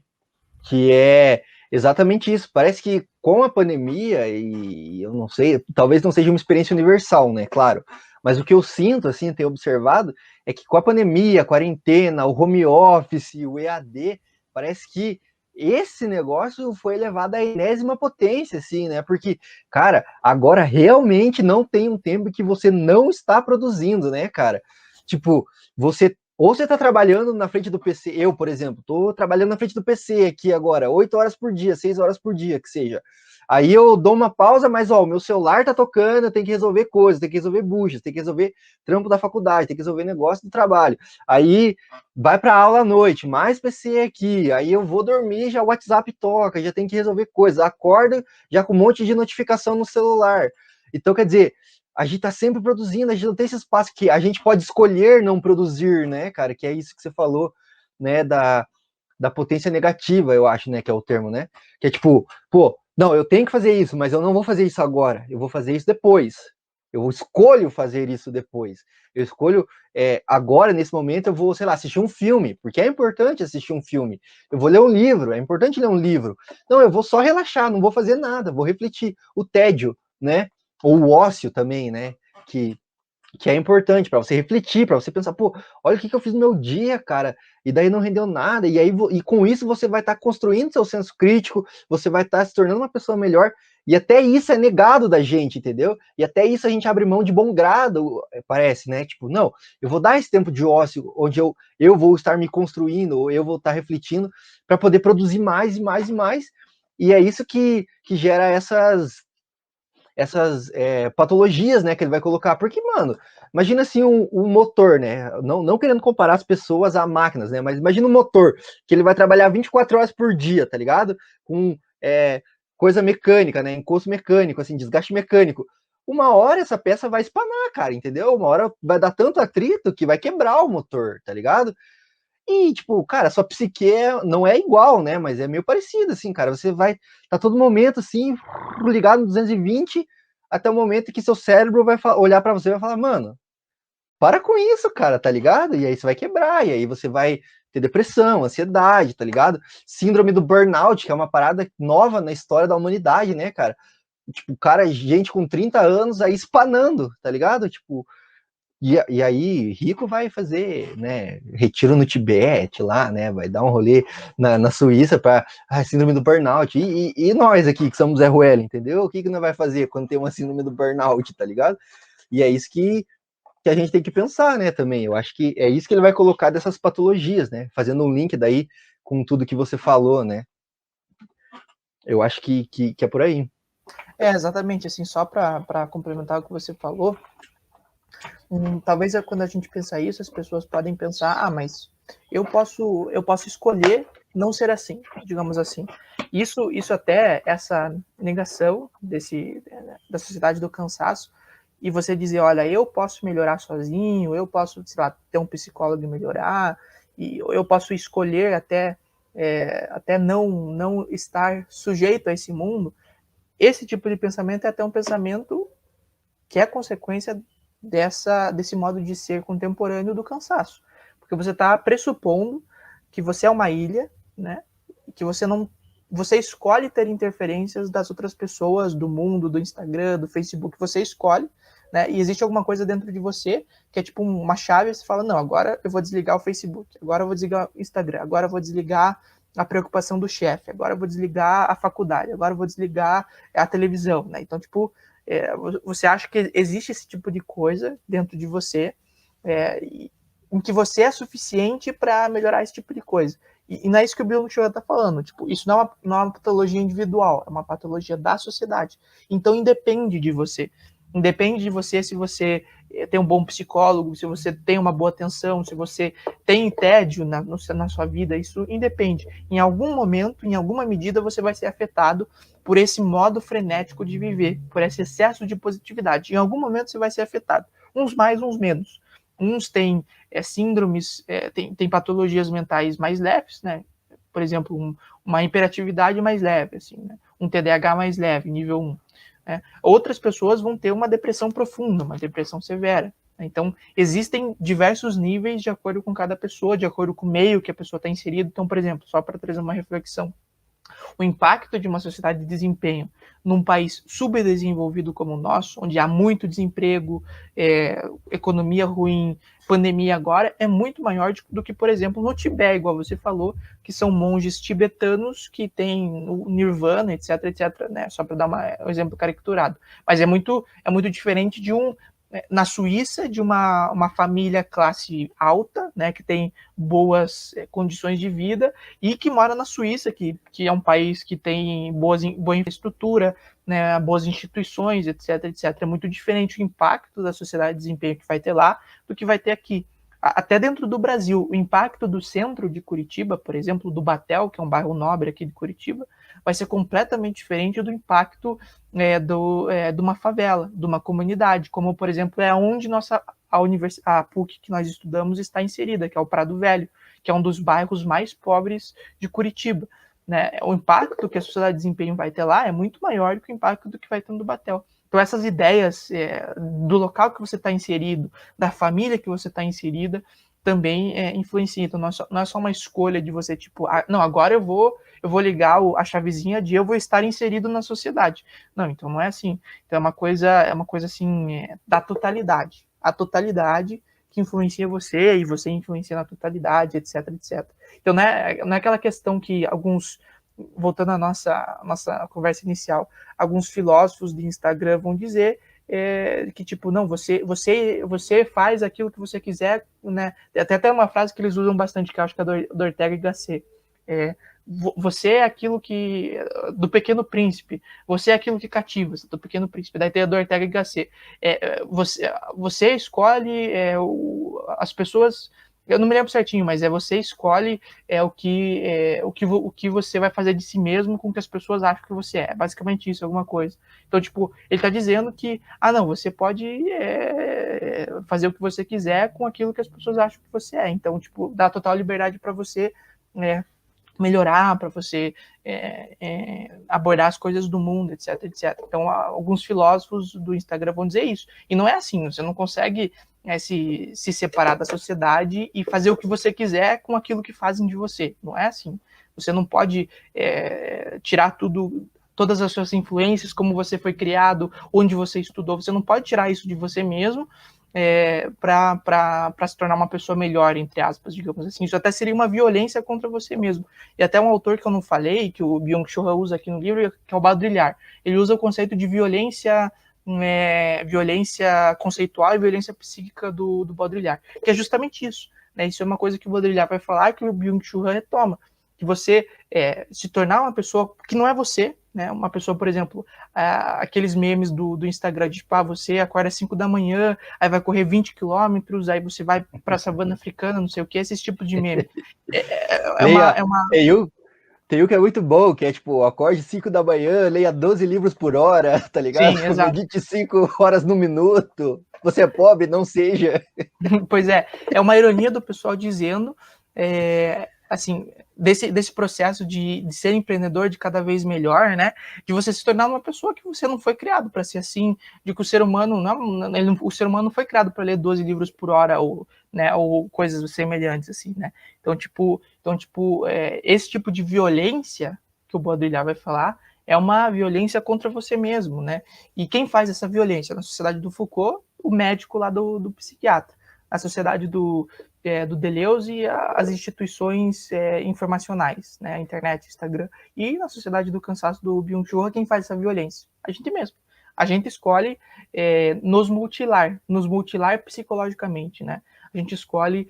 Que é exatamente isso. Parece que com a pandemia, e eu não sei, talvez não seja uma experiência universal, né? Claro. Mas o que eu sinto, assim, tenho observado, é que com a pandemia, a quarentena, o home office, o EAD, parece que esse negócio foi elevado à enésima potência, assim, né? Porque, cara, agora realmente não tem um tempo que você não está produzindo, né, cara? Tipo, ou você tá trabalhando na frente do PC, eu, por exemplo, tô trabalhando na frente do PC aqui agora, 8 horas por dia, 6 horas por dia, que seja. Aí eu dou uma pausa, mas o meu celular tá tocando, eu tenho que resolver coisas, tenho que resolver buchas, tenho que resolver trampo da faculdade, tenho que resolver negócio do trabalho. Aí vai pra aula à noite, mais PC aqui, aí eu vou dormir, já o WhatsApp toca, já tem que resolver coisas, acorda já com um monte de notificação no celular. Então, quer dizer, a gente tá sempre produzindo, a gente não tem esse espaço que a gente pode escolher não produzir, né, cara, que é isso que você falou, né, da potência negativa, eu acho, né, que é o termo, né, que é tipo, não, eu tenho que fazer isso, mas eu não vou fazer isso agora, eu vou fazer isso depois. Eu escolho fazer isso depois. Eu escolho, agora, nesse momento, eu vou, sei lá, assistir um filme, porque é importante assistir um filme. Eu vou ler um livro, é importante ler um livro. Não, eu vou só relaxar, não vou fazer nada, vou refletir. O tédio, né? Ou o ócio também, né? Que é importante para você refletir, para você pensar, olha o que eu fiz no meu dia, cara, e daí não rendeu nada, e aí com isso você vai estar construindo seu senso crítico, você vai estar se tornando uma pessoa melhor, e até isso é negado da gente, entendeu? E até isso a gente abre mão de bom grado, parece, né? Tipo, não, eu vou dar esse tempo de ócio, onde eu vou estar me construindo, ou eu vou estar refletindo, para poder produzir mais e mais e mais, e é isso que gera essas patologias, né, que ele vai colocar, porque, mano, imagina assim um motor, né, não querendo comparar as pessoas a máquinas, né, mas imagina um motor, que ele vai trabalhar 24 horas por dia, tá ligado? Com coisa mecânica, né, encosto mecânico, assim, desgaste mecânico. Uma hora essa peça vai espanar, cara, entendeu? Uma hora vai dar tanto atrito que vai quebrar o motor, tá ligado? E, tipo, cara, sua psique não é igual, né? Mas é meio parecido, assim, cara. Você vai tá todo momento, assim, ligado no 220, até o momento que seu cérebro vai olhar para você e vai falar, mano, para com isso, cara, tá ligado? E aí você vai quebrar, e aí você vai ter depressão, ansiedade, tá ligado? Síndrome do burnout, que é uma parada nova na história da humanidade, né, cara? Tipo, cara, gente com 30 anos aí espanando, tá ligado? Tipo, E aí, rico vai fazer, né, retiro no Tibete lá, né, vai dar um rolê na Suíça para síndrome do burnout. E nós aqui, que somos Zé Ruela, entendeu? O que nós vai fazer quando tem uma síndrome do burnout, tá ligado? E é isso que a gente tem que pensar, né, também. Eu acho que é isso que ele vai colocar dessas patologias, né, fazendo um link daí com tudo que você falou, né. Eu acho que é por aí. Exatamente, assim, só para complementar o que você falou, talvez quando a gente pensar isso, as pessoas podem pensar, mas eu posso escolher não ser assim, digamos assim. Isso até, essa negação da sociedade do cansaço, e você dizer, olha, eu posso melhorar sozinho, eu posso, sei lá, ter um psicólogo e melhorar, e eu posso escolher até não estar sujeito a esse mundo. Esse tipo de pensamento é até um pensamento que é consequência desse modo de ser contemporâneo do cansaço. Porque você está pressupondo que você é uma ilha, né? Que você escolhe ter interferências das outras pessoas, do mundo, do Instagram, do Facebook, você escolhe, né? E existe alguma coisa dentro de você que é tipo uma chave, você fala, não, agora eu vou desligar o Facebook, agora eu vou desligar o Instagram, agora eu vou desligar a preocupação do chefe, agora eu vou desligar a faculdade, agora eu vou desligar a televisão, né? Então, tipo, você acha que existe esse tipo de coisa dentro de você, em que você é suficiente para melhorar esse tipo de coisa. E não é isso que o Bill Schiller está falando. Tipo, isso não é uma patologia individual, é uma patologia da sociedade. Então, independe de você. Independe de você se você tem um bom psicólogo, se você tem uma boa atenção, se você tem tédio na sua vida, isso independe. Em algum momento, em alguma medida, você vai ser afetado por esse modo frenético de viver, por esse excesso de positividade. Em algum momento você vai ser afetado. Uns mais, uns menos. Uns têm síndromes, tem patologias mentais mais leves, né? Por exemplo, uma hiperatividade mais leve, assim, né? Um TDAH mais leve, nível 1. Né? Outras pessoas vão ter uma depressão profunda, uma depressão severa. Né? Então, existem diversos níveis de acordo com cada pessoa, de acordo com o meio que a pessoa está inserida. Então, por exemplo, só para trazer uma reflexão, o impacto de uma sociedade de desempenho num país subdesenvolvido como o nosso, onde há muito desemprego, economia ruim, pandemia agora, é muito maior do que, por exemplo, no Tibete, igual você falou, que são monges tibetanos que têm o nirvana, etc, etc, né? Só para dar um exemplo caricaturado. Mas é muito diferente de na Suíça, de uma família classe alta, né, que tem boas condições de vida e que mora na Suíça, que é um país que tem boa infraestrutura, né, boas instituições, etc, etc. É muito diferente o impacto da sociedade de desempenho que vai ter lá do que vai ter aqui. Até dentro do Brasil, o impacto do centro de Curitiba, por exemplo, do Batel, que é um bairro nobre aqui de Curitiba, vai ser completamente diferente do impacto de uma favela, de uma comunidade, como, por exemplo, é onde a PUC que nós estudamos está inserida, que é o Prado Velho, que é um dos bairros mais pobres de Curitiba. Né? O impacto que a sociedade de desempenho vai ter lá é muito maior do que o impacto do que vai ter no Batel. Então, essas ideias do local que você está inserido, da família que você está inserida, também influenciam. Então, não é só uma escolha de você, tipo, não, agora eu vou ligar a chavezinha de eu vou estar inserido na sociedade. Não, então não é assim. Então, é uma coisa assim, da totalidade. A totalidade que influencia você e você influencia na totalidade, etc, etc. Então, não é aquela questão que alguns, voltando à nossa conversa inicial, alguns filósofos de Instagram vão dizer que, tipo, não, você faz aquilo que você quiser, né? Até uma frase que eles usam bastante, que eu acho que é do Ortega y Gasset. Você é aquilo que... do Pequeno Príncipe. Você é aquilo que cativa, do Pequeno Príncipe. Daí tem a do Ortega y Gasset. Você escolhe as pessoas... Eu não me lembro certinho, mas você escolhe o que você vai fazer de si mesmo com o que as pessoas acham que você é. Basicamente isso, alguma coisa. Então, tipo, ele está dizendo que, não, você pode fazer o que você quiser com aquilo que as pessoas acham que você é. Então, tipo, dá total liberdade para você melhorar, para você abordar as coisas do mundo, etc, etc. Então, alguns filósofos do Instagram vão dizer isso. E não é assim, você não consegue se separar da sociedade e fazer o que você quiser com aquilo que fazem de você. Não é assim. Você não pode tirar todas as suas influências, como você foi criado, onde você estudou. Você não pode tirar isso de você mesmo para se tornar uma pessoa melhor, entre aspas, digamos assim. Isso até seria uma violência contra você mesmo. E até um autor que eu não falei, que o Byung-Chul Han usa aqui no livro, que é o Baudrillard. Ele usa o conceito de violência conceitual e violência psíquica do Baudrillard, que é justamente isso. Né? Isso é uma coisa que o Baudrillard vai falar, que o Byung-Chul Han retoma. Que você se tornar uma pessoa que não é você, né? Uma pessoa, por exemplo, aqueles memes do Instagram, de tipo, você acorda às 5 da manhã, aí vai correr 20 quilômetros, aí você vai para a savana africana, não sei o que, esse tipo de meme. Tem um que é muito bom, que é tipo, acorde 5 da manhã, leia 12 livros por hora, tá ligado? Sim, exato. Medite 5 horas no minuto. Você é pobre, não seja. Pois é uma ironia do pessoal dizendo, assim, desse processo de ser empreendedor de cada vez melhor, né? De você se tornar uma pessoa que você não foi criado para ser assim, de que o ser humano o ser humano não foi criado para ler 12 livros por hora ou, né, ou coisas semelhantes assim, né? Então, esse tipo de violência que o Baudrillard vai falar é uma violência contra você mesmo, né? E quem faz essa violência? Na sociedade do Foucault, o médico lá do psiquiatra. A sociedade do Deleuze e as instituições informacionais, né, a internet, Instagram, e na sociedade do cansaço do Byung-Chul Han, quem faz essa violência? A gente mesmo. A gente escolhe nos mutilar psicologicamente, né? A gente escolhe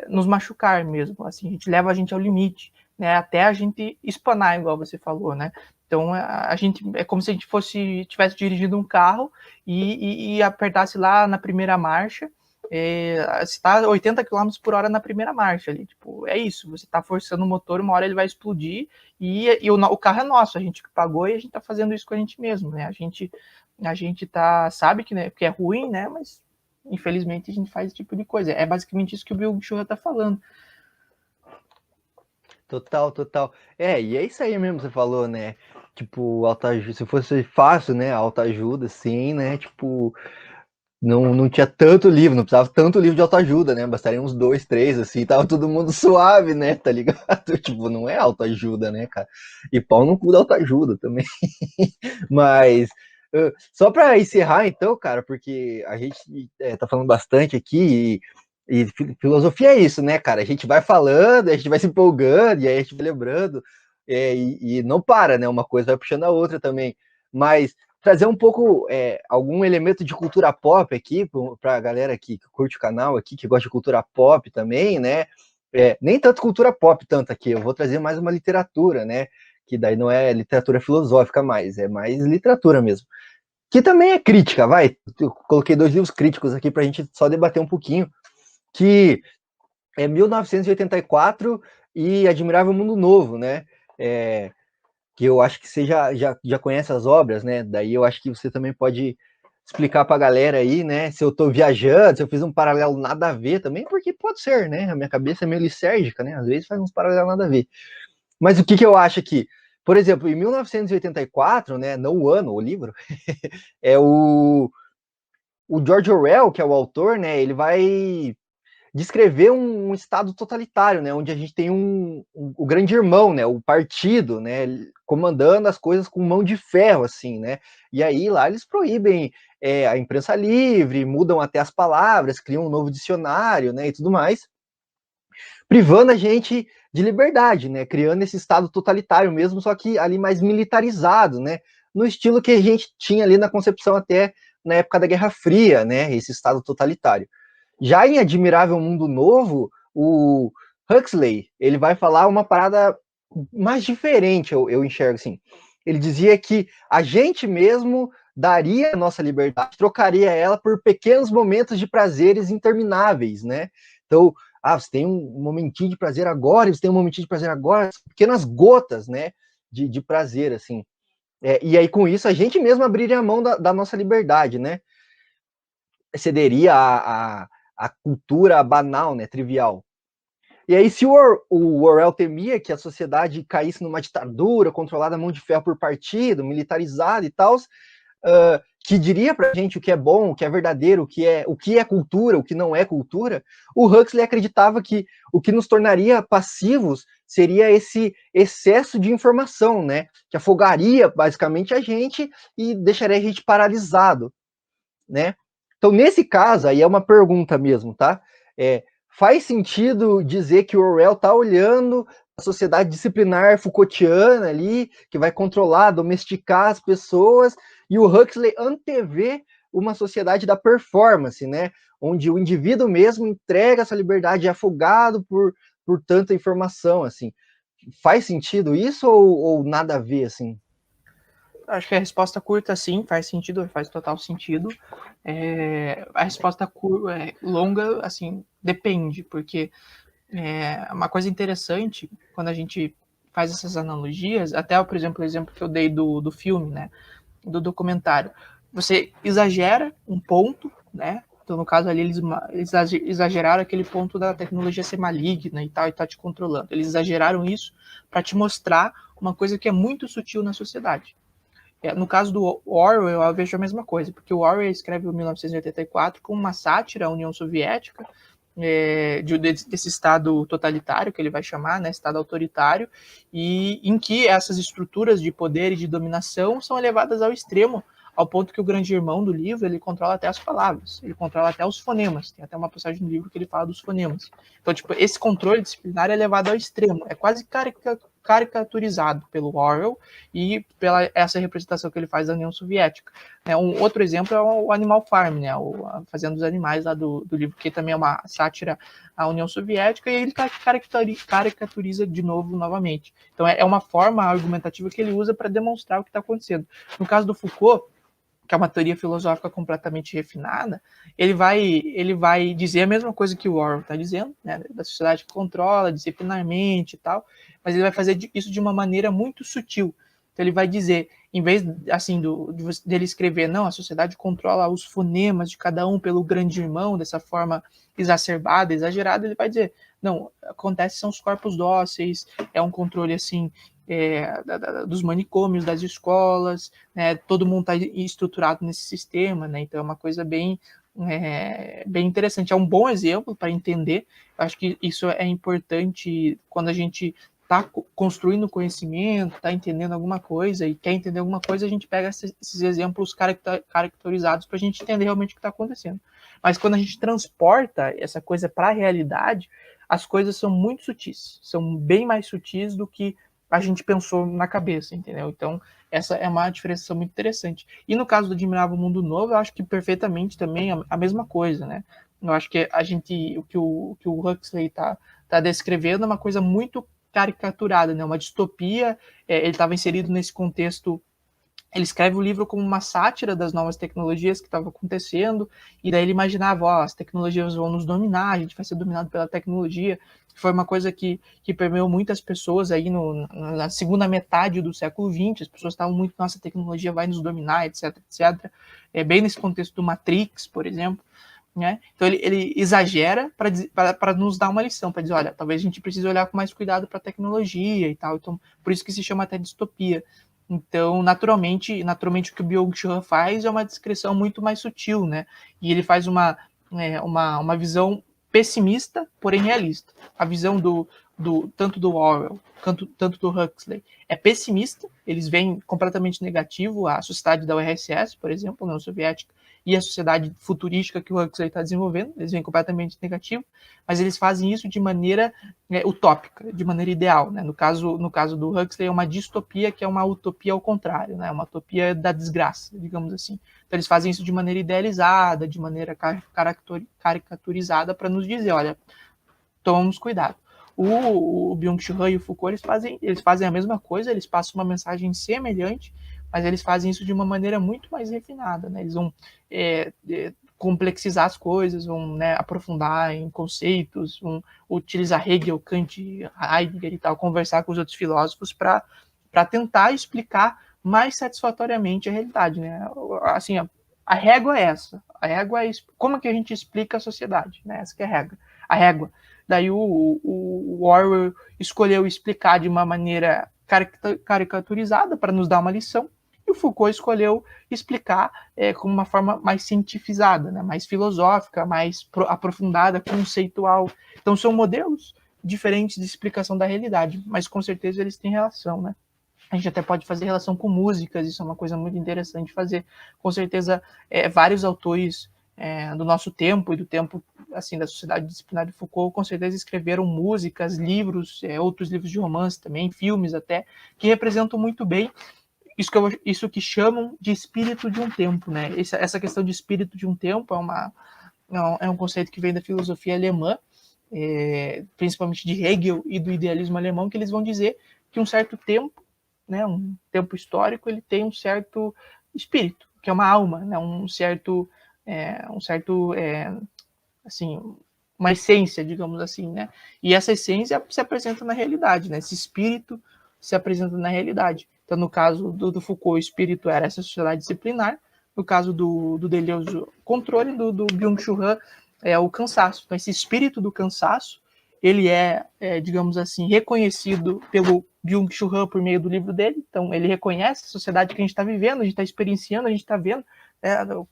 nos machucar mesmo, assim, a gente leva a gente ao limite, né? Até a gente espanar, igual você falou, né? Então, a gente é como se a gente tivesse dirigindo um carro e apertasse lá na primeira marcha, você tá 80 km por hora na primeira marcha ali, tipo, é isso, você tá forçando o motor, uma hora ele vai explodir e o carro é nosso, a gente que pagou e a gente tá fazendo isso com a gente mesmo, né? A gente sabe que, né, que é ruim, né? Mas infelizmente a gente faz esse tipo de coisa. É basicamente isso que o Byung-Chul Han tá falando. Total. E é isso aí mesmo que você falou, né? Tipo, autoajuda, se fosse fácil, né? Autoajuda, sim, né? Tipo, não tinha tanto livro, não precisava tanto livro de autoajuda, né? Bastaria uns 2, 3, assim, tava todo mundo suave, né? Tá ligado? Tipo, não é autoajuda, né, cara? E pau no cu da autoajuda também. Mas, só pra encerrar, então, cara, porque a gente tá falando bastante aqui e filosofia é isso, né, cara? A gente vai falando, a gente vai se empolgando, e aí a gente vai lembrando, e não para, né? Uma coisa vai puxando a outra também. Mas trazer um pouco algum elemento de cultura pop aqui para a galera que curte o canal aqui, que gosta de cultura pop também, né? Nem tanto cultura pop tanto aqui, eu vou trazer mais uma literatura, né? Que daí não é literatura filosófica mais, é mais literatura mesmo. Que também é crítica, vai. Eu coloquei 2 livros críticos aqui para a gente só debater um pouquinho, que é 1984 e Admirável Mundo Novo, né? Que eu acho que você já conhece as obras, né? Daí eu acho que você também pode explicar para a galera aí, né? Se eu estou viajando, se eu fiz um paralelo nada a ver também, porque pode ser, né? A minha cabeça é meio lisérgica, né? Às vezes faz uns paralelos nada a ver. Mas o que eu acho aqui? Por exemplo, em 1984, né? Não o ano, o livro, é o George Orwell, que é o autor, né? Ele vai descrever um estado totalitário, né, onde a gente tem o grande irmão, né, o partido, né, comandando as coisas com mão de ferro, assim, né, e aí lá eles proíbem a imprensa livre, mudam até as palavras, criam um novo dicionário, né, e tudo mais, privando a gente de liberdade, né, criando esse estado totalitário mesmo, só que ali mais militarizado, né, no estilo que a gente tinha ali na concepção até na época da Guerra Fria, né, esse estado totalitário. Já em Admirável Mundo Novo, o Huxley, ele vai falar uma parada mais diferente, eu enxergo assim. Ele dizia que a gente mesmo daria a nossa liberdade, trocaria ela por pequenos momentos de prazeres intermináveis, né? Então, você tem um momentinho de prazer agora, você tem um momentinho de prazer agora, pequenas gotas, né, de prazer, assim. E aí, com isso, a gente mesmo abriria a mão da nossa liberdade, né? Cederia a cultura banal, né, trivial. E aí, se o Orwell temia que a sociedade caísse numa ditadura controlada a mão de ferro por partido, militarizada e tal, que diria pra gente o que é bom, o que é verdadeiro, o que é cultura, o que não é cultura, o Huxley acreditava que o que nos tornaria passivos seria esse excesso de informação, né, que afogaria basicamente a gente e deixaria a gente paralisado, né? Então, nesse caso, aí é uma pergunta mesmo, tá? Faz sentido dizer que o Orwell está olhando a sociedade disciplinar Foucaultiana ali, que vai controlar, domesticar as pessoas, e o Huxley antevê uma sociedade da performance, né? Onde o indivíduo mesmo entrega essa liberdade afogado por tanta informação, assim. Faz sentido isso ou nada a ver, assim? Acho que a resposta curta, sim, faz sentido, faz total sentido. A resposta longa, assim, depende, porque uma coisa interessante, quando a gente faz essas analogias, até, por exemplo, o exemplo que eu dei do filme, né, do documentário, você exagera um ponto, né, então no caso ali eles exageraram aquele ponto da tecnologia ser maligna e tal, e tá te controlando. Eles exageraram isso para te mostrar uma coisa que é muito sutil na sociedade. No caso do Orwell, eu vejo a mesma coisa, porque o Orwell escreve o 1984 como uma sátira à União Soviética, desse estado totalitário, que ele vai chamar, né, estado autoritário, e em que essas estruturas de poder e de dominação são elevadas ao extremo, ao ponto que o grande irmão do livro, ele controla até as palavras, ele controla até os fonemas, tem até uma passagem no livro que ele fala dos fonemas. Então, tipo, esse controle disciplinar é levado ao extremo, é quase caricaturizado pelo Orwell e pela essa representação que ele faz da União Soviética. Um outro exemplo é o Animal Farm, né, a Fazenda dos Animais lá do livro, que também é uma sátira à União Soviética, e ele caricaturiza novamente. Então é uma forma argumentativa que ele usa para demonstrar o que está acontecendo. No caso do Foucault, que é uma teoria filosófica completamente refinada, ele vai dizer a mesma coisa que o Orwell está dizendo, né, da sociedade que controla disciplinarmente e tal, mas ele vai fazer isso de uma maneira muito sutil. Então ele vai dizer, em vez assim dele escrever, não, a sociedade controla os fonemas de cada um pelo grande irmão, dessa forma exacerbada, exagerada, ele vai dizer, não, acontece são os corpos dóceis, é um controle assim, dos manicômios, das escolas, né, todo mundo está estruturado nesse sistema, né, então é uma coisa bem interessante, é um bom exemplo para entender. Eu acho que isso é importante quando a gente está construindo conhecimento, está entendendo alguma coisa e quer entender alguma coisa, a gente pega esses exemplos caracterizados para a gente entender realmente o que está acontecendo. Mas quando a gente transporta essa coisa para a realidade, as coisas são muito sutis, são bem mais sutis do que a gente pensou na cabeça, entendeu? Então, essa é uma diferenciação muito interessante. E no caso do Admirável Mundo Novo, eu acho que perfeitamente também a mesma coisa, né? Eu acho que o que o Huxley está descrevendo é uma coisa muito caricaturada, né? Uma distopia. Ele estava inserido nesse contexto. Ele escreve o livro como uma sátira das novas tecnologias que estavam acontecendo, e daí ele imaginava, as tecnologias vão nos dominar, a gente vai ser dominado pela tecnologia. Foi uma coisa que permeou muitas pessoas aí na segunda metade do século XX, as pessoas estavam muito, nossa, a tecnologia vai nos dominar, etc, etc. Bem nesse contexto do Matrix, por exemplo. Né? Então ele exagera para nos dar uma lição, para dizer, olha, talvez a gente precise olhar com mais cuidado para a tecnologia e tal. Então, por isso que se chama até distopia. Então, naturalmente o que o Byung-Chul faz é uma descrição muito mais sutil, né? E ele faz uma visão pessimista, porém realista. A visão tanto do Orwell, tanto do Huxley, é pessimista, eles veem completamente negativo a sociedade da URSS, por exemplo, União Soviética, e a sociedade futurística que o Huxley está desenvolvendo, eles veem completamente negativo, mas eles fazem isso de maneira utópica, de maneira ideal. Né? No caso do Huxley, é uma distopia que é uma utopia ao contrário, né? Uma utopia da desgraça, digamos assim. Então eles fazem isso de maneira idealizada, de maneira caricaturizada, para nos dizer, olha, tomamos cuidado. O Byung-Chul e o Foucault, eles fazem a mesma coisa, eles passam uma mensagem semelhante, mas eles fazem isso de uma maneira muito mais refinada, né? Eles vão complexizar as coisas, vão, né, aprofundar em conceitos, vão utilizar Hegel, Kant, Heidegger e tal, conversar com os outros filósofos para tentar explicar mais satisfatoriamente a realidade, né? Assim, a régua é essa. A régua é como que a gente explica a sociedade, né? Essa que é a régua. A régua. Daí o Orwell escolheu explicar de uma maneira caricaturizada para nos dar uma lição, e o Foucault escolheu explicar com uma forma mais cientificizada, né? Mais filosófica, mais aprofundada, conceitual. Então são modelos diferentes de explicação da realidade, mas com certeza eles têm relação, né? A gente até pode fazer relação com músicas, isso é uma coisa muito interessante de fazer. Com certeza, vários autores do nosso tempo e do tempo assim da sociedade disciplinar de Foucault, com certeza escreveram músicas, livros, outros livros de romance também, filmes até, que representam muito bem isso que chamam de espírito de um tempo, né? Essa questão de espírito de um tempo é um conceito que vem da filosofia alemã, principalmente de Hegel e do idealismo alemão, que eles vão dizer que um certo tempo, né, um tempo histórico, ele tem um certo espírito, que é uma alma, né, assim, uma essência, digamos assim, né? E essa essência se apresenta na realidade, né? Esse espírito se apresenta na realidade. Então, no caso do Foucault, o espírito era essa sociedade disciplinar. No caso do Deleuze, o controle, do Byung-Chul Han é o cansaço. Então, esse espírito do cansaço, ele digamos assim, reconhecido pelo Byung-Chul Han por meio do livro dele. Então, ele reconhece a sociedade que a gente está vivendo, a gente está experienciando, a gente está vendo.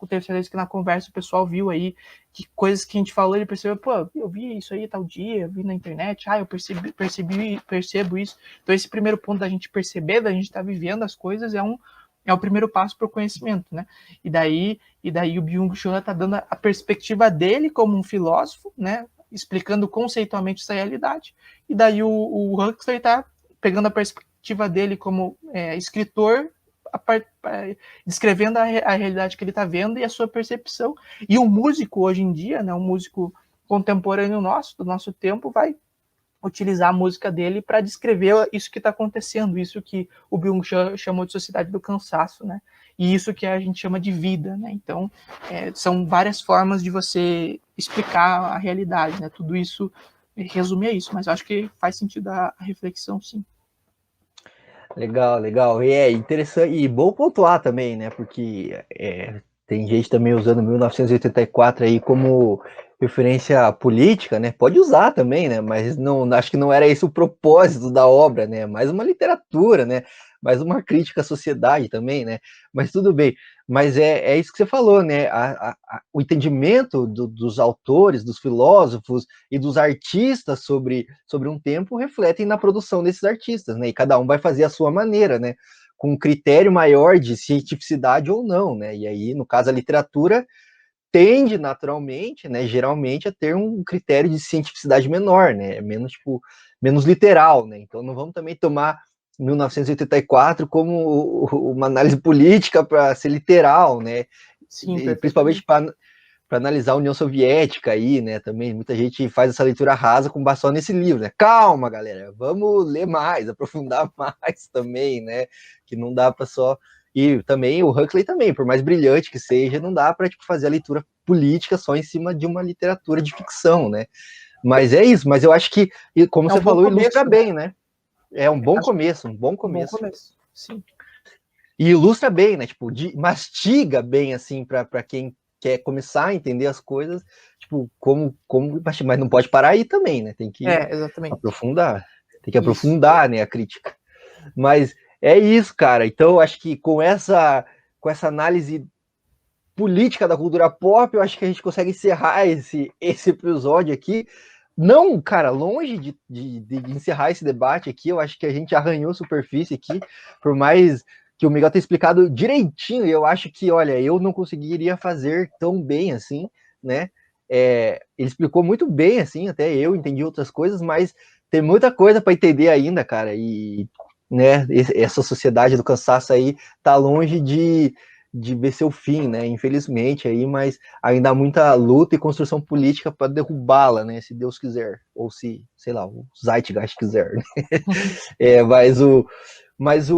O terceiro vez que na conversa o pessoal viu aí que coisas que a gente falou, ele percebeu, pô, eu vi isso aí tal dia, eu vi na internet, eu percebo isso. Então esse primeiro ponto da gente perceber, da gente estar vivendo as coisas, é o primeiro passo para o conhecimento, né? E daí o Byung-Chul Han está dando a perspectiva dele como um filósofo, né? Explicando conceitualmente essa realidade. E daí o Huxley está pegando a perspectiva dele como escritor, descrevendo a realidade que ele está vendo e a sua percepção. E o músico, hoje em dia, né, um músico contemporâneo do nosso tempo, vai utilizar a música dele para descrever isso que está acontecendo, isso que o Byung-Chul chamou de sociedade do cansaço, né? E isso que a gente chama de vida, né? Então, são várias formas de você explicar a realidade, né? Tudo isso resume a isso, mas eu acho que faz sentido a reflexão, sim. Legal, legal. E é interessante, e bom pontuar também, né? Porque tem gente também usando 1984 aí como referência política, né? Pode usar também, né? Mas não, acho que não era esse o propósito da obra, né? Mais uma literatura, né? Mais uma crítica à sociedade também, né? Mas tudo bem. Mas é isso que você falou, né? O entendimento dos autores, dos filósofos e dos artistas sobre um tempo refletem na produção desses artistas, né? E cada um vai fazer a sua maneira, né? Com um critério maior de cientificidade ou não, né? E aí, no caso, a literatura tende naturalmente, né, geralmente, a ter um critério de cientificidade menor, né, menos literal, né. Então não vamos também tomar 1984 como uma análise política para ser literal, né. Sim, principalmente para analisar a União Soviética aí, né, também muita gente faz essa leitura rasa com base só nesse livro, né. Calma, galera, vamos ler mais, aprofundar mais também, né, que não dá para só. E também o Huxley também, por mais brilhante que seja, não dá para fazer a leitura política só em cima de uma literatura de ficção, né? Mas é isso, mas eu acho que, como você falou, ilustra bem, né? É um bom começo, um bom começo. Sim. E ilustra bem, né? Mastiga bem, assim, para quem quer começar a entender as coisas, mas não pode parar aí também, né? Tem que aprofundar. Tem que aprofundar, né, a crítica. Mas é isso, cara. Então, acho que com essa análise política da cultura pop, eu acho que a gente consegue encerrar esse episódio aqui. Não, cara, longe de encerrar esse debate aqui, eu acho que a gente arranhou superfície aqui, por mais que o Miguel tenha explicado direitinho, eu acho que, olha, eu não conseguiria fazer tão bem assim, né? Ele explicou muito bem, assim, até eu entendi outras coisas, mas tem muita coisa para entender ainda, cara, e né, essa sociedade do cansaço aí tá longe de ver seu fim, né, infelizmente aí, mas ainda há muita luta e construção política para derrubá-la, né, se Deus quiser, ou se, sei lá, o Zeitgeist quiser, né? mas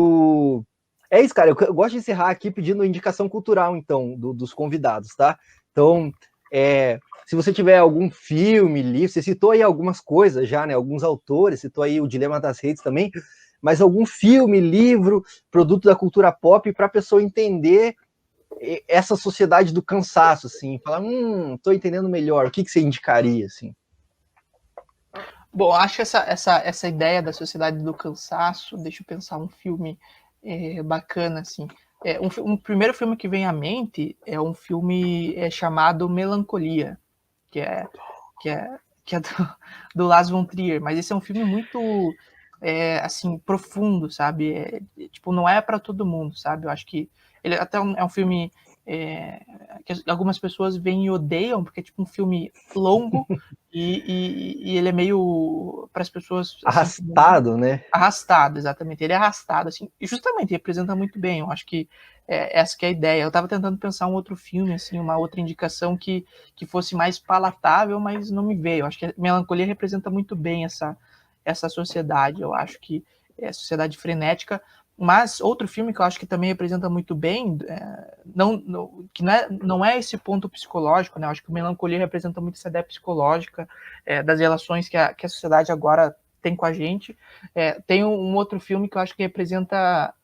é isso, cara, eu gosto de encerrar aqui pedindo indicação cultural, então, dos convidados, tá? Então, se você tiver algum filme, livro, você citou aí algumas coisas já, né, alguns autores, citou aí o Dilema das Redes também, mas algum filme, livro, produto da cultura pop para a pessoa entender essa sociedade do cansaço, assim, falar, tô entendendo melhor, o que você indicaria, assim? Bom, acho essa ideia da sociedade do cansaço, deixa eu pensar um filme bacana, assim. Um primeiro filme que vem à mente é um filme chamado Melancolia, que é do Lars von Trier, mas esse é um filme muito assim, profundo, sabe? Não é para todo mundo, sabe? Eu acho que ele até é um filme que algumas pessoas veem e odeiam, porque é tipo um filme longo e ele é meio, para as pessoas... Assim, arrastado, né? Arrastado, exatamente. Ele é arrastado, assim, e justamente representa muito bem. Eu acho que essa que é a ideia. Eu estava tentando pensar um outro filme, assim, uma outra indicação que fosse mais palatável, mas não me veio. Eu acho que a Melancolia representa muito bem essa sociedade. Eu acho que é a sociedade frenética. Mas outro filme que eu acho que também representa muito bem, que não é esse ponto psicológico, né? Eu acho que o Melancolia representa muito essa ideia psicológica das relações que a sociedade agora tem com a gente. Tem um outro filme que eu acho que representa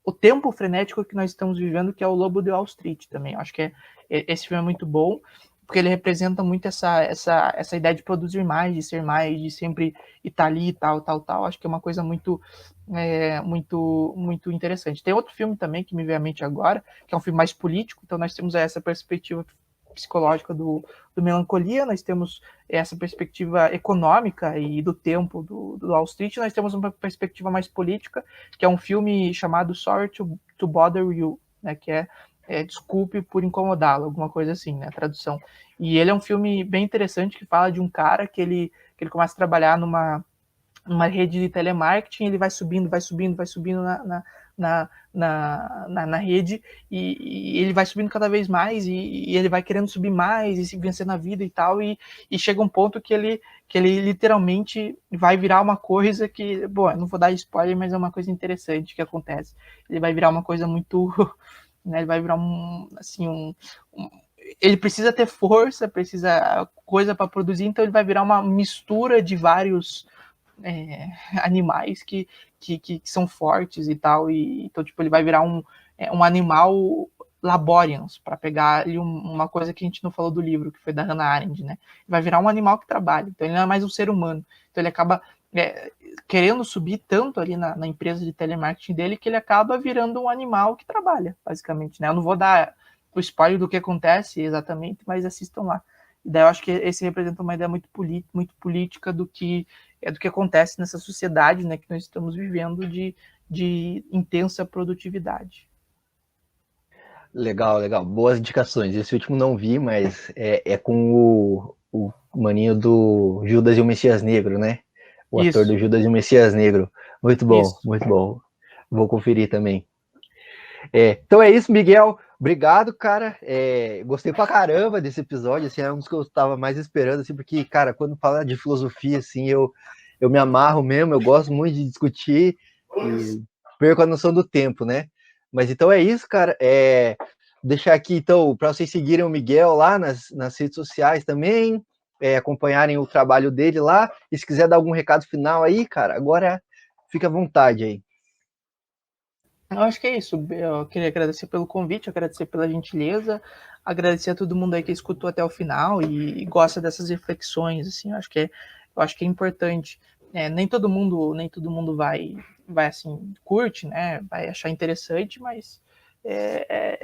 o tempo frenético que nós estamos vivendo, que é o Lobo de Wall Street também. Eu acho que esse filme é muito bom, porque ele representa muito essa ideia de produzir mais, de ser mais, de sempre estar ali, tal. Acho que é uma coisa muito interessante. Tem outro filme também que me veio à mente agora, que é um filme mais político, então nós temos essa perspectiva psicológica do Melancolia, nós temos essa perspectiva econômica e do tempo do Wall Street, nós temos uma perspectiva mais política, que é um filme chamado Sorry to Bother You, né, que é Desculpe por incomodá-lo, alguma coisa assim, né, a tradução. E ele é um filme bem interessante que fala de um cara que ele começa a trabalhar numa rede de telemarketing, ele vai subindo na rede e ele vai subindo cada vez mais e ele vai querendo subir mais e se vencer na vida e tal, e chega um ponto que ele literalmente vai virar uma coisa que, bom, eu não vou dar spoiler, mas é uma coisa interessante que acontece. Ele vai virar uma coisa muito... né, ele vai virar ele precisa ter força, precisa coisa para produzir, então ele vai virar uma mistura de vários animais que são fortes e tal, e então tipo, ele vai virar um animal laborians, para pegar ali uma coisa que a gente não falou do livro, que foi da Hannah Arendt, né? Vai virar um animal que trabalha, então ele não é mais um ser humano, então ele acaba querendo subir tanto ali na empresa de telemarketing dele, que ele acaba virando um animal que trabalha, basicamente, né? Eu não vou dar o spoiler do que acontece exatamente, mas assistam lá. E daí eu acho que esse representa uma ideia muito política do que acontece nessa sociedade, né, que nós estamos vivendo de intensa produtividade. Legal. Boas indicações. Esse último não vi, mas é com o maninho do Judas e o Messias Negro, né? O ator do Judas e o Messias Negro. Muito bom, muito bom. Vou conferir também. Então é isso, Miguel. Obrigado, cara. Gostei pra caramba desse episódio. Assim, é um dos que eu estava mais esperando, assim, porque, cara, quando fala de filosofia, assim, eu me amarro mesmo. Eu gosto muito de discutir e perco a noção do tempo, né? Mas então é isso, cara. Deixar aqui, então, para vocês seguirem o Miguel lá nas redes sociais também, acompanharem o trabalho dele lá. E se quiser dar algum recado final aí, cara, agora fica à vontade aí. Eu acho que é isso. Eu queria agradecer pelo convite, agradecer pela gentileza, agradecer a todo mundo aí que escutou até o final e gosta dessas reflexões. Assim, eu acho que é importante. Nem todo mundo vai assim, curte, né? Vai achar interessante, mas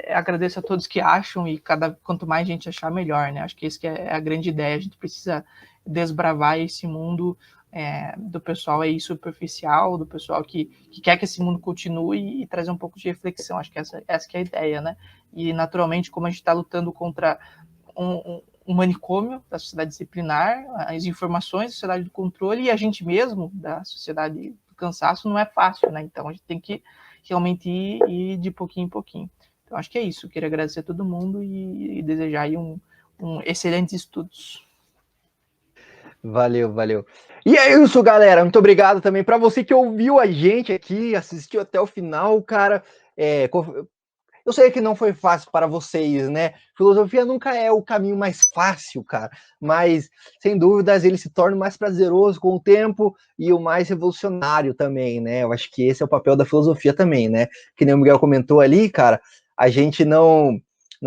agradeço a todos que acham e quanto mais gente achar, melhor, né? Acho que isso que é a grande ideia. A gente precisa desbravar esse mundo do pessoal aí superficial, do pessoal que quer que esse mundo continue e trazer um pouco de reflexão. Acho que essa que é a ideia, né? E, naturalmente, como a gente está lutando contra um manicômio da sociedade disciplinar, as informações da sociedade do controle e a gente mesmo, da sociedade do cansaço, não é fácil, né? Então, a gente tem que realmente ir de pouquinho em pouquinho. Então, acho que é isso. Eu queria agradecer a todo mundo e desejar aí excelentes estudos. Valeu. E é isso, galera. Muito obrigado também para você que ouviu a gente aqui, assistiu até o final, cara. Eu sei que não foi fácil para vocês, né? Filosofia nunca é o caminho mais fácil, cara. Mas, sem dúvidas, ele se torna mais prazeroso com o tempo e o mais revolucionário também, né? Eu acho que esse é o papel da filosofia também, né? Que nem o Miguel comentou ali, cara, a gente não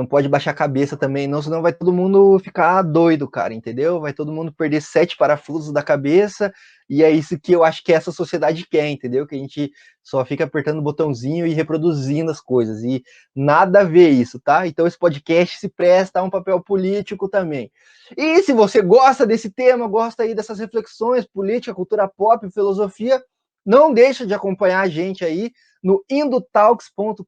pode baixar a cabeça também, não, senão vai todo mundo ficar doido, cara, entendeu? Vai todo mundo perder 7 parafusos da cabeça, e é isso que eu acho que essa sociedade quer, entendeu? Que a gente só fica apertando o botãozinho e reproduzindo as coisas, e nada a ver isso, tá? Então esse podcast se presta a um papel político também. E se você gosta desse tema, gosta aí dessas reflexões, política, cultura pop, filosofia, não deixa de acompanhar a gente aí no indotalks.com.br.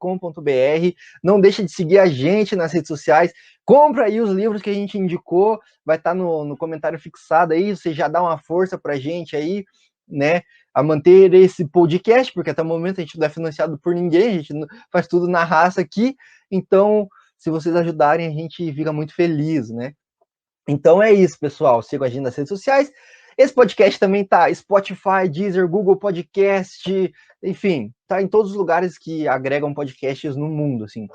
Não deixe de seguir a gente nas redes sociais. Compra aí os livros que a gente indicou, vai estar no comentário fixado aí, você já dá uma força pra gente aí, né, a manter esse podcast, porque até o momento a gente não é financiado por ninguém, a gente faz tudo na raça aqui, então, se vocês ajudarem, a gente fica muito feliz, né? Então é isso, pessoal, siga a gente nas redes sociais. Esse podcast também tá Spotify, Deezer, Google Podcast, enfim, tá em todos os lugares que agregam podcasts no mundo, assim,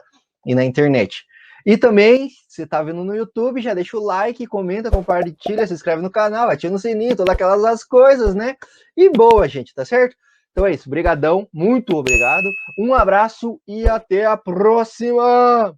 e na internet. E também, se você tá vendo no YouTube, já deixa o like, comenta, compartilha, se inscreve no canal, ativa no sininho, todas aquelas coisas, né? E boa, gente, tá certo? Então é isso, brigadão, muito obrigado, um abraço e até a próxima!